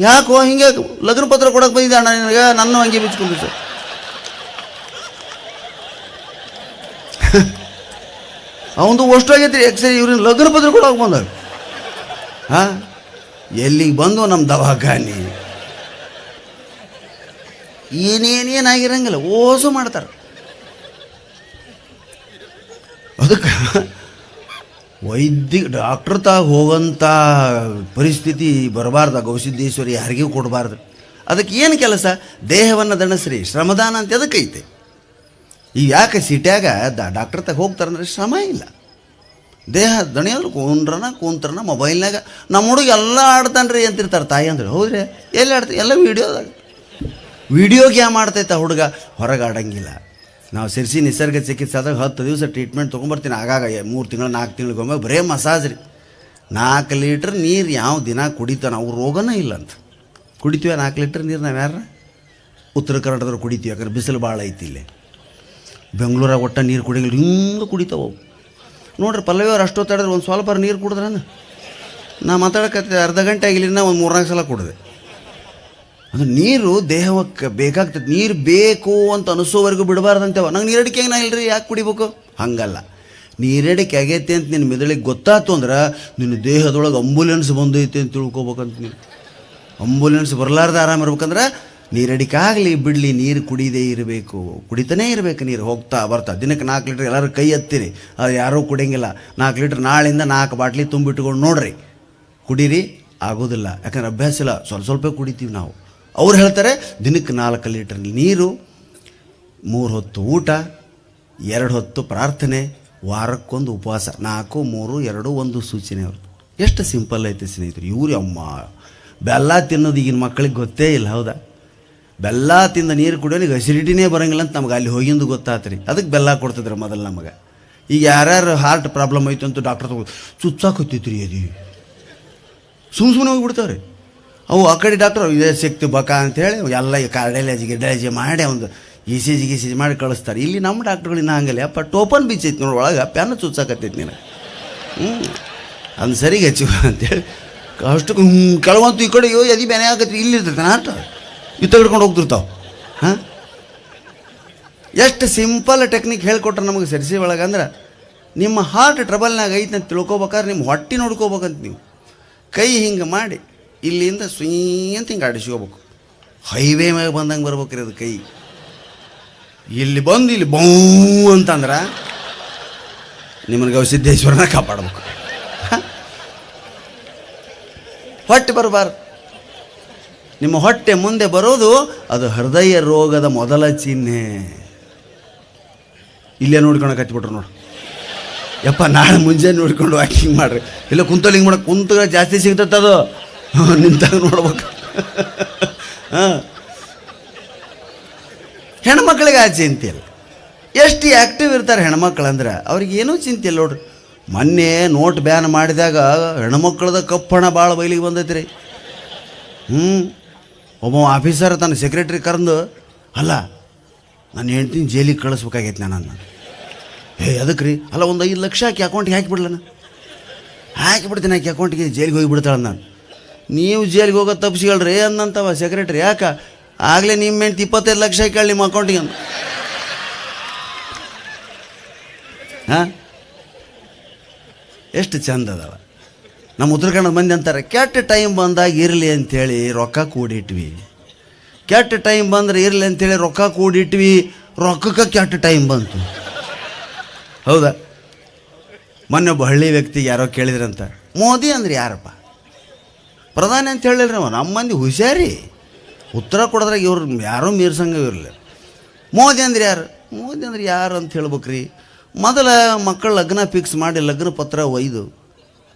ಯಾಕೋ ಹಿಂಗೆ ಲಗ್ನ ಪತ್ರ ಕೊಡಕ್ಕೆ ಬಂದಿದ್ದೆ ಅಣ್ಣ ನಿನಗೆ, ನನ್ನ ಅಂಗಿ ಬಿಚ್ಕೊಂಡು ಸರ್. ಅವಂದು ಅಷ್ಟು ಆಗೈತಿ ಎಕ್ಸ್ರೇ. ಇವ್ರನ್ನ ಲಗ್ನ ಪತ್ರ ಕೊಡೋಕೆ ಬಂದಾಗ ಎಲ್ಲಿಗೆ ಬಂದು ನಮ್ಮ ದವಾಖಾನೆ. ಏನೇನೇನಾಗಿರಂಗಿಲ್ಲ ಓಸು ಮಾಡ್ತಾರೆ. ಅದಕ್ಕೆ ಡಾಕ್ಟ್ರ್ ತಾಗ ಹೋಗೋಂಥ ಪರಿಸ್ಥಿತಿ ಬರಬಾರ್ದು. ಗೌಸಿದ್ದೇಶ್ವರಿ ಯಾರಿಗೂ ಕೊಡಬಾರ್ದು. ಅದಕ್ಕೆ ಏನು ಕೆಲಸ? ದೇಹವನ್ನು ದಣಿಸ್ರಿ, ಶ್ರಮದಾನ ಅಂತ ಅದಕ್ಕೈತೆ. ಈಗ ಯಾಕೆ ಸಿಟ್ಯಾಗ ಡಾಕ್ಟ್ರ್ ತಾಗ ಹೋಗ್ತಾರಂದ್ರೆ ಶ್ರಮ ಇಲ್ಲ. ದೇಹ ದಣಿಯೋದ್ರು ಕೂಂತ್ರನ ಮೊಬೈಲ್ನಾಗ ನಮ್ಮ ಹುಡುಗ ಎಲ್ಲ ಆಡ್ತಾನೆ ರೀ ಅಂತಿರ್ತಾರೆ ತಾಯಿ ಅಂದ್ರೆ. ಹೌದ್ರಿ, ಎಲ್ಲಿ ಆಡ್ತೀವಿ? ಎಲ್ಲ ವೀಡಿಯೋ ಗೇಮ್ ಆಡ್ತೈತೆ ಹುಡುಗ, ಹೊರಗೆ ಆಡಂಗಿಲ್ಲ. ನಾವು ಸಿರ್ಸಿ ನಿಸರ್ಗ ಚಿಕಿತ್ಸಾದಾಗ 10 ದಿವಸ ಟ್ರೀಟ್ಮೆಂಟ್ ತೊಗೊಂಬರ್ತೀನಿ. ಆಗಾಗ 3 ತಿಂಗಳು 4 ತಿಂಗಳಿಗೊಮ್ಮೆ ಬರೇ ಮಸಾಜ್ ರೀ. 4 ಲೀಟ್ರ್ ನೀರು ಯಾವ ದಿನ ಕುಡಿತಾನೆ, ಅವ್ರು ರೋಗನೇ ಇಲ್ಲ ಅಂತ. ಕುಡಿತೀವಿ 4 ಲೀಟ್ರ್ ನೀರು ನಾವು ಯಾರ ಉತ್ತರ ಕರ್ನಾಟಕದವ್ರು ಕುಡಿತೀವಿ. ಯಾಕಂದ್ರೆ ಬಿಸಿಲು ಭಾಳ ಐತಿ ಇಲ್ಲಿ. ಬೆಂಗಳೂರಾಗ ಒಟ್ಟ ನೀರು ಕುಡಿಯಲ್ಲ, ಹಿಂಗೆ ಕುಡಿತಾವೆ ಅವು. ನೋಡ್ರಿ ಪಲ್ಲವಿಯವ್ರು ಅಷ್ಟೊತ್ತಾಡಿದ್ರೆ ಒಂದು ಸ್ವಲ್ಪ ನೀರು ಕುಡಿದ್ರನ. ನಾ ಮಾತಾಡಕತ್ತೆ ಅರ್ಧ ಗಂಟೆ ಆಗಿಲ್ಲ, ಒಂದು 3-4 ಸಲ ಕುಡಿದೆ. ಅದು ನೀರು ದೇಹಕ್ಕೆ ಬೇಕಾಗ್ತದೆ. ನೀರು ಬೇಕು ಅಂತ ಅನಿಸೋವರೆಗೂ ಬಿಡಬಾರ್ದಂತೇವ. ನಂಗೆ ನೀರಡಿಕೆ ನಾ ಇಲ್ರಿ, ಯಾಕೆ ಕುಡಿಬೇಕು? ಹಂಗಲ್ಲ. ನೀರಡಿಕೆ ಆಗೈತೆ ಅಂತ ನಿನ್ನ ಮೆದುಳಿಗೆ ಗೊತ್ತಾಯ್ತು ಅಂದ್ರೆ ನಿನ್ನ ದೇಹದೊಳಗೆ ಆಂಬುಲೆನ್ಸ್ ಬಂದೈತೆ ಅಂತ ತಿಳ್ಕೊಬೇಕಂತ. ನೀನು ಆಂಬುಲೆನ್ಸ್ ಬರಲಾರ್ದು ಆರಾಮ ಇರ್ಬೇಕಂದ್ರೆ ನೀರಡಿಕೆ ಆಗಲಿ ಬಿಡಲಿ ನೀರು ಕುಡಿದೇ ಇರಬೇಕು. ಕುಡಿತಾನೇ ಇರಬೇಕು. ನೀರು ಹೋಗ್ತಾ ಬರ್ತಾ ದಿನಕ್ಕೆ 4 ಲೀಟ್ರ್ ಎಲ್ಲರೂ ಕೈ ಎತ್ತಿರಿ. ಅದು ಯಾರೂ ಕುಡಿಯಂಗಿಲ್ಲ. 4 ಲೀಟ್ರ್ ನಾಳಿಂದ 4 ಬಾಟ್ಲಿ ತುಂಬಿಟ್ಕೊಂಡು ನೋಡ್ರಿ, ಕುಡೀರಿ. ಆಗೋದಿಲ್ಲ, ಯಾಕಂದ್ರೆ ಅಭ್ಯಾಸ ಇಲ್ಲ. ಸ್ವಲ್ಪ ಕುಡಿತೀವಿ ನಾವು. ಅವ್ರು ಹೇಳ್ತಾರೆ ದಿನಕ್ಕೆ 4 ಲೀಟರ್ ನೀರು, 3 ಹೊತ್ತು ಊಟ, 2 ಹೊತ್ತು ಪ್ರಾರ್ಥನೆ, ವಾರಕ್ಕೊಂದು ಉಪವಾಸ. 4, 3, 2, 1 ಸೂಚನೆ. ಅವರು ಎಷ್ಟು ಸಿಂಪಲ್ ಐತೆ ಸ್ನೇಹಿತರು. ಇವ್ರು ಅಮ್ಮ ಬೆಲ್ಲ ತಿನ್ನೋದು ಈಗಿನ ಮಕ್ಕಳಿಗೆ ಗೊತ್ತೇ ಇಲ್ಲ. ಹೌದಾ? ಬೆಲ್ಲ ತಿಂದ ನೀರು ಕುಡಿಯೋನಿಗೆ ಅಸಿಡಿಟಿನೇ ಬರೋಂಗಿಲ್ಲ ಅಂತ ನಮ್ಗೆ ಅಲ್ಲಿ ಹೋಗಿಂದು ಗೊತ್ತಾತ್ರಿ. ಅದಕ್ಕೆ ಬೆಲ್ಲ ಕೊಡ್ತಿದ್ರು ಮೊದಲು ನಮಗೆ. ಈಗ ಯಾರ್ಯಾರು ಹಾರ್ಟ್ ಪ್ರಾಬ್ಲಮ್ ಆಯಿತು ಅಂತ ಡಾಕ್ಟರ್ ತಗೋ ಚುಚ್ಚಾಕೊತ್ತಿತ್ತು ರೀ. ಅದು ಸುಮ್ಮನೆ ಹೋಗಿಬಿಡ್ತಾವ್ರಿ ಅವು. ಆ ಕಡೆ ಡಾಕ್ಟ್ರು ಇದೇ ಸಿಕ್ತು ಬಕ ಅಂಥೇಳಿ ಎಲ್ಲ ಕಾರ್ಡಿಯಾಲಜಿ ಮಾಡಿ ಒಂದು ಇ ಸಿ ಜಿ ಮಾಡಿ ಕಳಿಸ್ತಾರೆ. ಇಲ್ಲಿ ನಮ್ಮ ಡಾಕ್ಟ್ರುಗಳಿನ್ನ ಹಂಗಲ್ಲ. ಅಪ್ಪ ಟೋಪನ್ ಬೀಚ್ ಐತಿ ನೋಡಿ ಒಳಗೆ, ಪ್ಯಾನ ಚುಚ್ಚಾಕತ್ತೈತಿ ನೀನು. ಅಂದು ಸರಿಗೆ ಹಚ್ಚು ಅಂತೇಳಿ ಅಷ್ಟು ಕೆಳವಂತು ಈ ಕಡೆ ಎದಿ ಬೇನೆ ಆಗತ್ರಿ. ಇಲ್ಲಿ ಇರ್ತೈತೆ ನಾಟ ಇದು ತೆಗೆಡ್ಕೊಂಡು ಹೋಗ್ತಿರ್ತಾವೆ. ಹಾಂ, ಎಷ್ಟು ಸಿಂಪಲ್ ಟೆಕ್ನಿಕ್ ಹೇಳ್ಕೊಟ್ರೆ ನಮಗೆ ಸರಿಸಿ ಒಳಗೆ. ಅಂದ್ರೆ ನಿಮ್ಮ ಹಾರ್ಟ್ ಟ್ರಬಲ್ನಾಗ ಐತೆ ಅಂತ ತಿಳ್ಕೊಬೇಕಾದ್ರೆ ನಿಮ್ಮ ಹೊಟ್ಟೆ ನೋಡ್ಕೋಬೇಕಂತ. ನೀವು ಕೈ ಹಿಂಗೆ ಮಾಡಿ ಇಲ್ಲಿಂದ ಸುಯ್ ಅಂತ ಹಿಂಗೆ ಆಡಿಸ್ಕೋಬೇಕು. ಹೈವೇ ಮ್ಯಾಗ ಬಂದಂಗೆ ಬರ್ಬೇಕ್ರಿ ಅದು ಕೈ. ಇಲ್ಲಿ ಬಂದು ಇಲ್ಲಿ ಬೌ ಅಂತಂದ್ರೆ ನಿಮ್ಮನ್ನ ಗವಿಸಿದ್ದೇಶ್ವರನ ಕಾಪಾಡ್ಬೇಕು. ಹೊಟ್ಟೆ ಬರಬಾರ್ದು. ನಿಮ್ಮ ಹೊಟ್ಟೆ ಮುಂದೆ ಬರೋದು ಅದು ಹೃದಯ ರೋಗದ ಮೊದಲ ಚಿಹ್ನೆ. ಇಲ್ಲೇ ನೋಡ್ಕೊಂಡು ಕಚ್ಚಿಬಿಟ್ರು ನೋಡು. ಯಪ್ಪ ನಾಳೆ ಮುಂಜಾನೆ ನೋಡ್ಕೊಂಡು ವಾಕಿಂಗ್ ಮಾಡ್ರಿ. ಇಲ್ಲ ಕುಂತಲ್ಲಿ ಹಿಂಗೆ ಮಾಡೋ ಕುಂತ ಜಾಸ್ತಿ ಸಿಗ್ತದೆ ಅದು. ನಿಂತಾಗ ನೋಡ್ಬೇಕು. ಹಾಂ, ಹೆಣ್ಮಕ್ಳಿಗೆ ಆ ಚಿಂತೆ ಇಲ್ಲ. ಎಷ್ಟು ಆ್ಯಕ್ಟಿವ್ ಇರ್ತಾರೆ ಹೆಣ್ಮಕ್ಳು ಅಂದ್ರೆ ಅವ್ರಿಗೇನೂ ಚಿಂತೆ ಇಲ್ಲ ನೋಡ್ರಿ. ಮೊನ್ನೆ ನೋಟ್ ಬ್ಯಾನ್ ಮಾಡಿದಾಗ ಹೆಣ್ಮಕ್ಳದ ಕಪ್ಪಣ ಭಾಳ ಬಯಲಿಗೆ ಬಂದೈತೆ ರೀ. ಒಬ್ಬ ಆಫೀಸರ್ ತನ್ನ ಸೆಕ್ರೆಟ್ರಿ ಕರೆದು, ಅಲ್ಲ ನನ್ನ ಹೆಂಡ್ತಿನ ಜೈಲಿಗೆ ಕಳಿಸ್ಬೇಕಾಗೈತೆ ನಾನು. ಅದಕ್ಕೆ ರೀ, ಅಲ್ಲ ಒಂದು 5 ಲಕ್ಷ ಹಾಕಿ ಅಕೌಂಟಿಗೆ ಹಾಕಿಬಿಡ್ಲನ. ಹಾಕಿಬಿಡ್ತೀನಿ ಆಕೆ ಅಕೌಂಟಿಗೆ, ಜೈಲಿಗೆ ಹೋಗಿಬಿಡ್ತಾಳೆ. ನಾನು ನೀವು ಜೈಲಿಗೆ ಹೋಗೋದು ತಪ್ಪಿಸ್ಕೊಳ್ರಿ ಅಂದಂತವ ಸೆಕ್ರೆಟ್ರಿ. ಯಾಕೆ? ಆಗಲೇ ನಿಮ್ಮ ಹೆಂಡ್ತಿ 25 ಲಕ್ಷ ಹಾಕಿ ನಿಮ್ಮ ಅಕೌಂಟಿಗೆ ಅಂತ. ಹಾಂ, ಎಷ್ಟು ಚಂದ ಅದಾವ. ನಮ್ಮ ಉತ್ತರ ಕನ್ನಡ ಮಂದಿ ಅಂತಾರೆ, ಕೆಟ್ಟ ಟೈಮ್ ಬಂದಾಗ ಇರಲಿ ಅಂಥೇಳಿ ರೊಕ್ಕ ಕೂಡಿಟ್ವಿ. ಕೆಟ್ಟ ಟೈಮ್ ಬಂದ್ರೆ ಇರಲಿ ಅಂಥೇಳಿ ರೊಕ್ಕ ಕೂಡಿಟ್ವಿ, ರೊಕ್ಕಕ್ಕೆ ಕೆಟ್ಟ ಟೈಮ್ ಬಂತು. ಹೌದಾ? ಮೊನ್ನೆ ಒಬ್ಬ ಹಳ್ಳಿ ವ್ಯಕ್ತಿಗೆ ಯಾರೋ ಕೇಳಿದ್ರಂತ, ಮೋದಿ ಅಂದ್ರೆ ಯಾರಪ್ಪ? ಪ್ರಧಾನಿ ಅಂತ ಹೇಳಿಲ್ರಿ ಅವ. ನಮ್ಮ ಮಂದಿ ಹುಷಾರಿ ಉತ್ತರ ಕೊಡೋದ್ರಾಗ ಇವ್ರು ಯಾರೂ ಮೀರ್ಸಂಗೆ ಇರಲಿಲ್ಲ. ಮೋದಿ ಅಂದ್ರೆ ಯಾರು? ಮೋದಿ ಅಂದ್ರೆ ಯಾರು ಅಂತ ಹೇಳ್ಬೇಕ್ರಿ. ಮೊದಲ ಮಕ್ಕಳು ಲಗ್ನ ಫಿಕ್ಸ್ ಮಾಡಿ ಲಗ್ನ ಪತ್ರ ಒಯ್ದು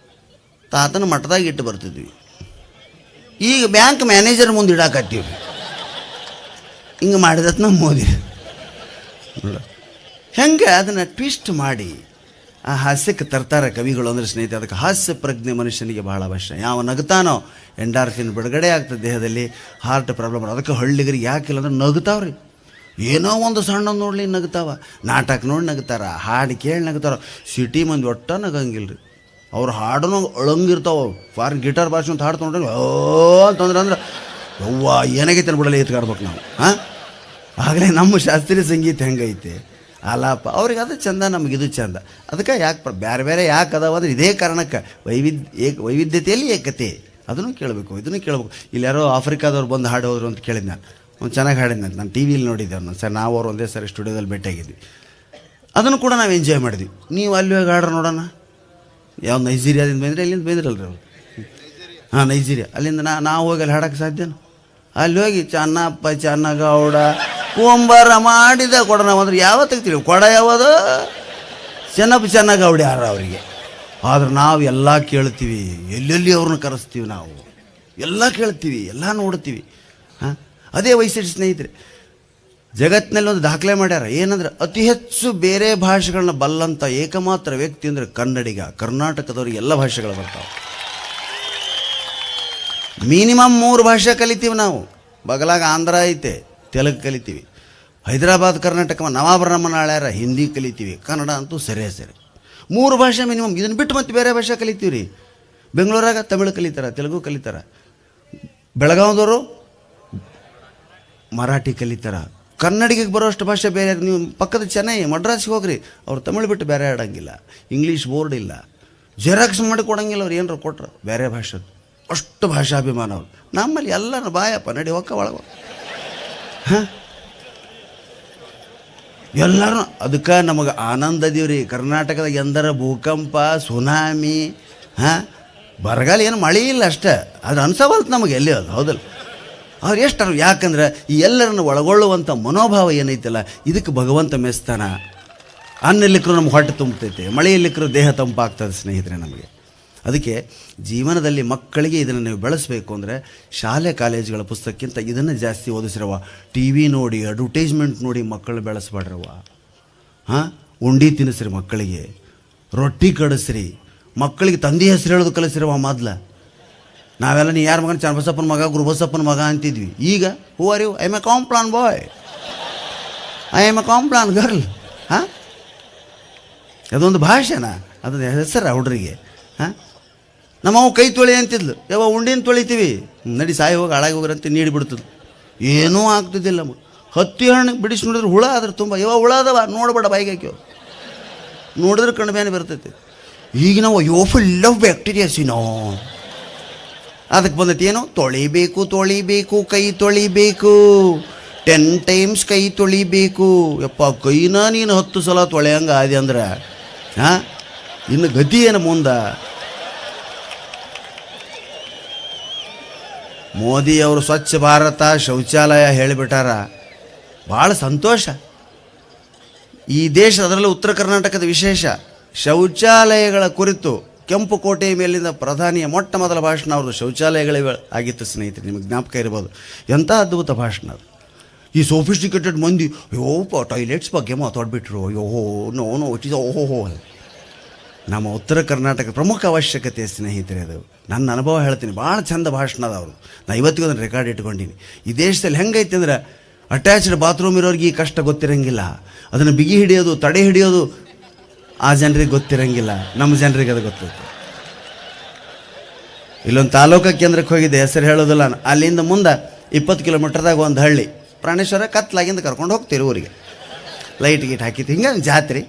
ತಾತನ ಮಠದಾಗ ಇಟ್ಟು ಬರ್ತಿದ್ವಿ. ಈಗ ಬ್ಯಾಂಕ್ ಮ್ಯಾನೇಜರ್ ಮುಂದೆ ಇಡಾಕತ್ತೀವಿ. ಹಿಂಗೆ ಮಾಡಿದತ್ ನಮ್ಮ ಮೋದಿ. ಹೆಂಗೆ ಅದನ್ನು ಟ್ವಿಸ್ಟ್ ಮಾಡಿ ಆ ಹಾಸ್ಯಕ್ಕೆ ತರ್ತಾರೆ ಕವಿಗಳು. ಅಂದರೆ ಸ್ನೇಹಿತರೆ, ಅದಕ್ಕೆ ಹಾಸ್ಯ ಪ್ರಜ್ಞೆ ಮನುಷ್ಯನಿಗೆ ಭಾಳ ಅವಶ್ಯ. ಯಾವ ನಗ್ತಾನೋ ಎಂಡಾರ್ಫಿನ್ ಬಿಡುಗಡೆ ಆಗ್ತದೆ ದೇಹದಲ್ಲಿ. Heart problem. ಅದಕ್ಕೆ ಹಳ್ಳಿಗರಿಗೆ ಯಾಕಿಲ್ಲ ಅಂದ್ರೆ ನಗ್ತಾವ್ರಿ. ಏನೋ ಒಂದು ಸಣ್ಣ ನೋಡ್ಲಿ ನಗ್ತಾವ. ನಾಟಕ ನೋಡಿ ನಗ್ತಾರ, ಹಾಡು ಕೇಳಿ ನಗ್ತಾರ. ಸಿಟಿ ಮಂದಿ ಒಟ್ಟ ನಗಂಗಿಲ್ಲ ರೀ. ಅವ್ರು ಹಾಡೂ ಅಳಂಗಿರ್ತಾವ. ಫಾರಿನ್ ಗಿಟಾರ್ ಭಾಷೆ ಅಂತ ಹಾಡು ತೊಗೊಂಡ್ರೆ ಓ ಅಂತಂದ್ರೆ ಅಂದ್ರೆ ಯವ್ವ ಏನಾಗೈತೆ ಅನ್ಬಿಡಲ್ಲ ಎತ್ಕಾಡ್ಬೇಕು ನಾವು. ಹಾಂ, ಆಗಲೇ ನಮ್ಮ ಶಾಸ್ತ್ರೀಯ ಸಂಗೀತ ಹೆಂಗೈತೆ ಅಲ್ಲಪ್ಪ. ಅವ್ರಿಗೆ ಅದು ಚಂದ, ನಮಗಿದು ಚಂದ. ಅದಕ್ಕೆ ಯಾಕೆ ಬೇರೆ ಬೇರೆ ಯಾಕೆ ಅದಾವ ಅಂದ್ರೆ ಇದೇ ಕಾರಣಕ್ಕೆ. ವೈವಿಧ್ಯತೆಯಲ್ಲಿ ಏಕತೆ. ಅದನ್ನು ಕೇಳಬೇಕು, ಇದನ್ನು ಕೇಳಬೇಕು. ಇಲ್ಲಿ ಯಾರೋ ಆಫ್ರಿಕಾದವ್ರು ಬಂದು ಹಾಡು ಹೋದ್ರು ಅಂತ ಕೇಳಿದ್ ನಾನು. ಅವ್ನು ಚೆನ್ನಾಗಿ ಹಾಡಿದ್ನಂತೆ. ನಾನು ಟಿ ವಿಲಿ ನೋಡಿದ್ದೆ ಅವ್ನು ಸರ್. ನಾವು ಅವ್ರು ಒಂದೇ ಸರಿ ಸ್ಟುಡಿಯೋದಲ್ಲಿ ಭೇಟಿಯಾಗಿದ್ವಿ. ಅದನ್ನು ಕೂಡ ನಾವು ಎಂಜಾಯ್ ಮಾಡಿದ್ವಿ. ನೀವು ಅಲ್ಲಿ ಹೋಗಿ ಹಾಡ್ರೆ ನೋಡೋಣ. ಯಾವ ನೈಜೀರಿಯಾದಿಂದ ಬಂದರೆ ಇಲ್ಲಿಂದ ಬಂದಿರಲ್ರಿ ಅವ್ರು. ಹಾಂ, ನೈಜೀರಿಯಾ. ಅಲ್ಲಿಂದ ನಾವು ಹೋಗಿ ಅಲ್ಲಿ ಹಾಡೋಕ್ಕೆ ಸಾಧ್ಯನ? ಅಲ್ಲಿ ಹೋಗಿ ಚೆನ್ನಪ್ಪ ಚೆನ್ನಗೌಡ ಕುಂಬಾರ ಮಾಡಿದ ಕೊಡ ನಾವು ಅಂದ್ರೆ ಯಾವ ತೆಗ್ತೀವಿ? ಕೊಡ ಯಾವುದು? ಚೆನ್ನಪ್ಪ ಚೆನ್ನಗೌಡ ಯಾರು ಅವರಿಗೆ? ಆದ್ರೆ ನಾವು ಎಲ್ಲ ಕೇಳ್ತೀವಿ, ಎಲ್ಲೆಲ್ಲಿ ಅವ್ರನ್ನ ಕರೆಸ್ತೀವಿ, ನಾವು ಎಲ್ಲ ಕೇಳ್ತೀವಿ, ಎಲ್ಲ ನೋಡ್ತೀವಿ. ಹಾಂ, ಅದೇ ವೈಶಿಷ್ಟ್ಯ ಸ್ನೇಹಿತರೆ. ಜಗತ್ತಿನಲ್ಲಿ ಒಂದು ದಾಖಲೆ ಮಾಡ್ಯಾರ. ಏನಂದ್ರೆ ಅತಿ ಹೆಚ್ಚು ಬೇರೆ ಭಾಷೆಗಳನ್ನ ಬಲ್ಲಂಥ ಏಕಮಾತ್ರ ವ್ಯಕ್ತಿ ಅಂದರೆ ಕನ್ನಡಿಗ. ಕರ್ನಾಟಕದವ್ರಿಗೆ ಎಲ್ಲ ಭಾಷೆಗಳು ಬರ್ತಾವೆ. ಮಿನಿಮಮ್ 3 ಭಾಷೆ ಕಲಿತೀವಿ ನಾವು. ಬಗಲಾಗ ಆಂಧ್ರ ಐತೆ, ತೆಲುಗು ಕಲಿತೀವಿ. ಹೈದರಾಬಾದ್ ಕರ್ನಾಟಕ ನವಾಭರಣ ಆಳ್ಯಾರ, ಹಿಂದಿ ಕಲಿತೀವಿ. ಕನ್ನಡ ಅಂತೂ ಸರಿ 3 ಭಾಷೆ ಮಿನಿಮಮ್. ಇದನ್ನು ಬಿಟ್ಟು ಮತ್ತೆ ಬೇರೆ ಭಾಷೆ ಕಲಿತೀವಿ ರೀ. ಬೆಂಗಳೂರಾಗ ತಮಿಳು ಕಲಿತಾರೆ, ತೆಲುಗು ಕಲಿತಾರೆ. ಬೆಳಗಾವದವರು ಮರಾಠಿ ಕಲಿತಾರೆ. ಕನ್ನಡಿಗಕ್ಕೆ ಬರೋಷ್ಟು ಭಾಷೆ ಬೇರೆ. ನೀವು ಪಕ್ಕದ ಚೆನ್ನೈ ಮಡ್ರಾಸ್ಗೆ ಹೋಗ್ರಿ, ಅವ್ರು ತಮಿಳು ಬಿಟ್ಟು ಬೇರೆ ಆಡೋಂಗಿಲ್ಲ. ಇಂಗ್ಲೀಷ್ ಬೋರ್ಡ್ ಇಲ್ಲ, ಜೆರಾಕ್ಸ್ ಮಾಡಿ ಕೊಡೋಂಗಿಲ್ಲ. ಅವ್ರು ಏನಾರು ಕೊಟ್ರು ಬೇರೆ ಭಾಷೆ. ಅಷ್ಟು ಭಾಷಾಭಿಮಾನ ಅವ್ರು. ನಮ್ಮಲ್ಲಿ ಎಲ್ಲರೂ ಬಾಯಪ್ಪ ನಡಿ ಒಕ್ಕ ಒಳಗ. ಹಾಂ, ಎಲ್ಲರೂ ಅದಕ್ಕೆ ನಮಗೆ ಆನಂದ ಅದೀವ್ರಿ. ಕರ್ನಾಟಕದಾಗ ಎಂದರ ಭೂಕಂಪ, ಸುನಾಮಿ, ಹಾಂ, ಬರಗಾಲ, ಏನು ಮಳೆ ಇಲ್ಲ ಅಷ್ಟೇ. ಅದು ಅನ್ಸವಲ್ತು ನಮಗೆ ಎಲ್ಲಿ. ಅದು ಹೌದಲ್ಲ. ಅವ್ರು ಎಷ್ಟು, ಯಾಕಂದ್ರೆ ಈ ಎಲ್ಲರನ್ನು ಒಳಗೊಳ್ಳುವಂಥ ಮನೋಭಾವ ಏನೈತಲ್ಲ, ಇದಕ್ಕೆ ಭಗವಂತ ಮೆಸ್ತಾನ. ಅನ್ನ ಇಲ್ಲಿಕ್ಕರೂ ನಮ್ಗೆ ಹೊಟ್ಟೆ ತುಂಬತೈತೆ, ಮಳೆ ಇಲ್ಲಿಕ್ಕರೂ ದೇಹ ತಂಪಾಗ್ತದೆ ಸ್ನೇಹಿತರೆ ನಮಗೆ. ಅದಕ್ಕೆ ಜೀವನದಲ್ಲಿ ಮಕ್ಕಳಿಗೆ ಇದನ್ನು ನೀವು ಬೆಳೆಸಬೇಕು ಅಂದರೆ ಶಾಲೆ ಕಾಲೇಜುಗಳ ಪುಸ್ತಕಕ್ಕಿಂತ ಇದನ್ನು ಜಾಸ್ತಿ ಓದಿಸಿರವ. ಟಿ ವಿ ನೋಡಿ, ಅಡ್ವರ್ಟೈಸ್ಮೆಂಟ್ ನೋಡಿ ಮಕ್ಕಳು ಬೆಳೆಸ್ಬೇಡ್ರವ. ಹಾಂ, ಉಂಡಿ ತಿನ್ನಿಸ್ರಿ ಮಕ್ಕಳಿಗೆ, ರೊಟ್ಟಿ ಕಡಿಸ್ರಿ ಮಕ್ಕಳಿಗೆ. ತಂದೆ ಹೆಸರು ಹೇಳೋದು ಕಲಿಸಿರವ. ಮೊದಲು ನಾವೆಲ್ಲ ನೀ ಯಾರ ಮಗನ ಚನ್ನಬಸಪ್ಪನ ಮಗ, ಗುರುಬಸಪ್ಪನ ಮಗ ಅಂತಿದ್ವಿ. ಈಗ who are you? I am a Complan boy, I am a Complan girl. ಹಾಂ, ಅದೊಂದು ಭಾಷೆನಾ? ಅದೊಂದು ಹೆಸರ ಹುಡ್ರಿಗೆ. ಹಾಂ, ನಮ್ಮವು ಕೈ ತೊಳಿ ಅಂತಿದ್ಲು. ಯಾವ ಉಂಡಿನ ತೊಳಿತೀವಿ, ನಡಿ ಸಾಯಿ ಹೋಗಿ ಹಾಳಾಗಿ ಹೋಗ್ರಂತ ನೀಡಿಬಿಡ್ತದೆ. ಏನೂ ಆಗ್ತಿದ್ದಿಲ್ಲ. ಹತ್ತಿ ಹಣ್ಣು ಬಿಡಿಸಿ ನೋಡಿದ್ರೆ ಹುಳ ಅದ್ರ ತುಂಬ. ಯಾವ ಹುಳ ಅದಾವ ನೋಡ್ಬೇಡ, ಬಾಯಿಗೆ ಹಾಕ್ಯವು ನೋಡಿದ್ರೆ ಕಣ್ಣು ಬೇನೆ ಬರ್ತೈತಿ. ಈಗ ನಾವು ಅಯ್ಯೋ ಫುಲ್ ಆಫ್ ಬ್ಯಾಕ್ಟೀರಿಯಾಸಿನೋ. ಅದಕ್ಕೆ ಬಂದೈತಿ ಏನು? ತೊಳಿಬೇಕು, ಕೈ ತೊಳಿಬೇಕು, 10 times ಕೈ ತೊಳಿಬೇಕು. ಯಪ್ಪ, ಕೈನ ನೀನು 10 ಸಲ ತೊಳೆಯಂಗೆ ಆದಿ ಅಂದ್ರೆ ಹಾಂ, ಇನ್ನು ಗತಿ ಏನು ಮುಂದೆ? ಮೋದಿಯವರು ಸ್ವಚ್ಛ ಭಾರತ ಶೌಚಾಲಯ ಹೇಳಿಬಿಟ್ಟಾರ. ಭಾಳ ಸಂತೋಷ. ಈ ದೇಶ, ಅದರಲ್ಲೂ ಉತ್ತರ ಕರ್ನಾಟಕದ ವಿಶೇಷ. ಶೌಚಾಲಯಗಳ ಕುರಿತು ಕೆಂಪು ಕೋಟೆಯ ಮೇಲಿಂದ ಪ್ರಧಾನಿಯ ಮೊಟ್ಟ ಮೊದಲ ಭಾಷಣ ಅವ್ರದ್ದು ಶೌಚಾಲಯಗಳೇ ಆಗಿತ್ತು ಸ್ನೇಹಿತರೆ. ನಿಮಗೆ ಜ್ಞಾಪಕ ಇರ್ಬೋದು. ಎಂಥ ಅದ್ಭುತ ಭಾಷಣ ಅದು. ಈ ಸೋಫಿಸ್ಟಿಕೇಟೆಡ್ ಮಂದಿ ಅಯ್ಯೋಪ್ಪ ಟಾಯ್ಲೆಟ್ಸ್ ಬಗ್ಗೆ ಮಾತಾಡ್ಬಿಟ್ರು. ಅಯ್ಯೋ ನೋ ಇಟ್ ಈಸ್ ಓಹೋ. ನಮ್ಮ ಉತ್ತರ ಕರ್ನಾಟಕ ಪ್ರಮುಖ ಅವಶ್ಯಕತೆ ಸ್ನೇಹಿತರೆ ಅದು. ನನ್ನ ಅನುಭವ ಹೇಳ್ತೀನಿ. ಭಾಳ ಚಂದ ಭಾಷಣ ಅದ ಅವರು. ನಾನು ಇವತ್ತಿಗೂ ಅದನ್ನು ರೆಕಾರ್ಡ್ ಇಟ್ಕೊಂಡೀನಿ. ಈ ದೇಶದಲ್ಲಿ ಹೆಂಗೈತೆ ಅಂದ್ರೆ ಅಟ್ಯಾಚ್ಡ್ ಬಾತ್ರೂಮ್ ಇರೋರಿಗೆ ಈ ಕಷ್ಟ ಗೊತ್ತಿರಂಗಿಲ್ಲ. ಅದನ್ನು ಬಿಗಿ ಹಿಡಿಯೋದು, ತಡೆ ಹಿಡಿಯೋದು ಆ ಜನರಿಗೆ ಗೊತ್ತಿರಂಗಿಲ್ಲ. ನಮ್ಮ ಜನರಿಗೆ ಅದು ಗೊತ್ತೈತೆ. ಇಲ್ಲೊಂದು ತಾಲೂಕು ಕೇಂದ್ರಕ್ಕೆ ಹೋಗಿದ್ದೆ, ಹೆಸರು ಹೇಳೋದಿಲ್ಲ. ಅಲ್ಲಿಂದ ಮುಂದೆ 20 ಕಿಲೋಮೀಟರ್ದಾಗ ಒಂದು ಹಳ್ಳಿ ಪ್ರಾಣೇಶ್ವರ. ಕತ್ಲಾಗಿಂದ ಕರ್ಕೊಂಡು ಹೋಗ್ತೀರಿ ಊರಿಗೆ. ಲೈಟ್ ಗೀಟ್ ಹಾಕಿತ್ತು. ಹಿಂಗೆ ಜಾತ್ರೆ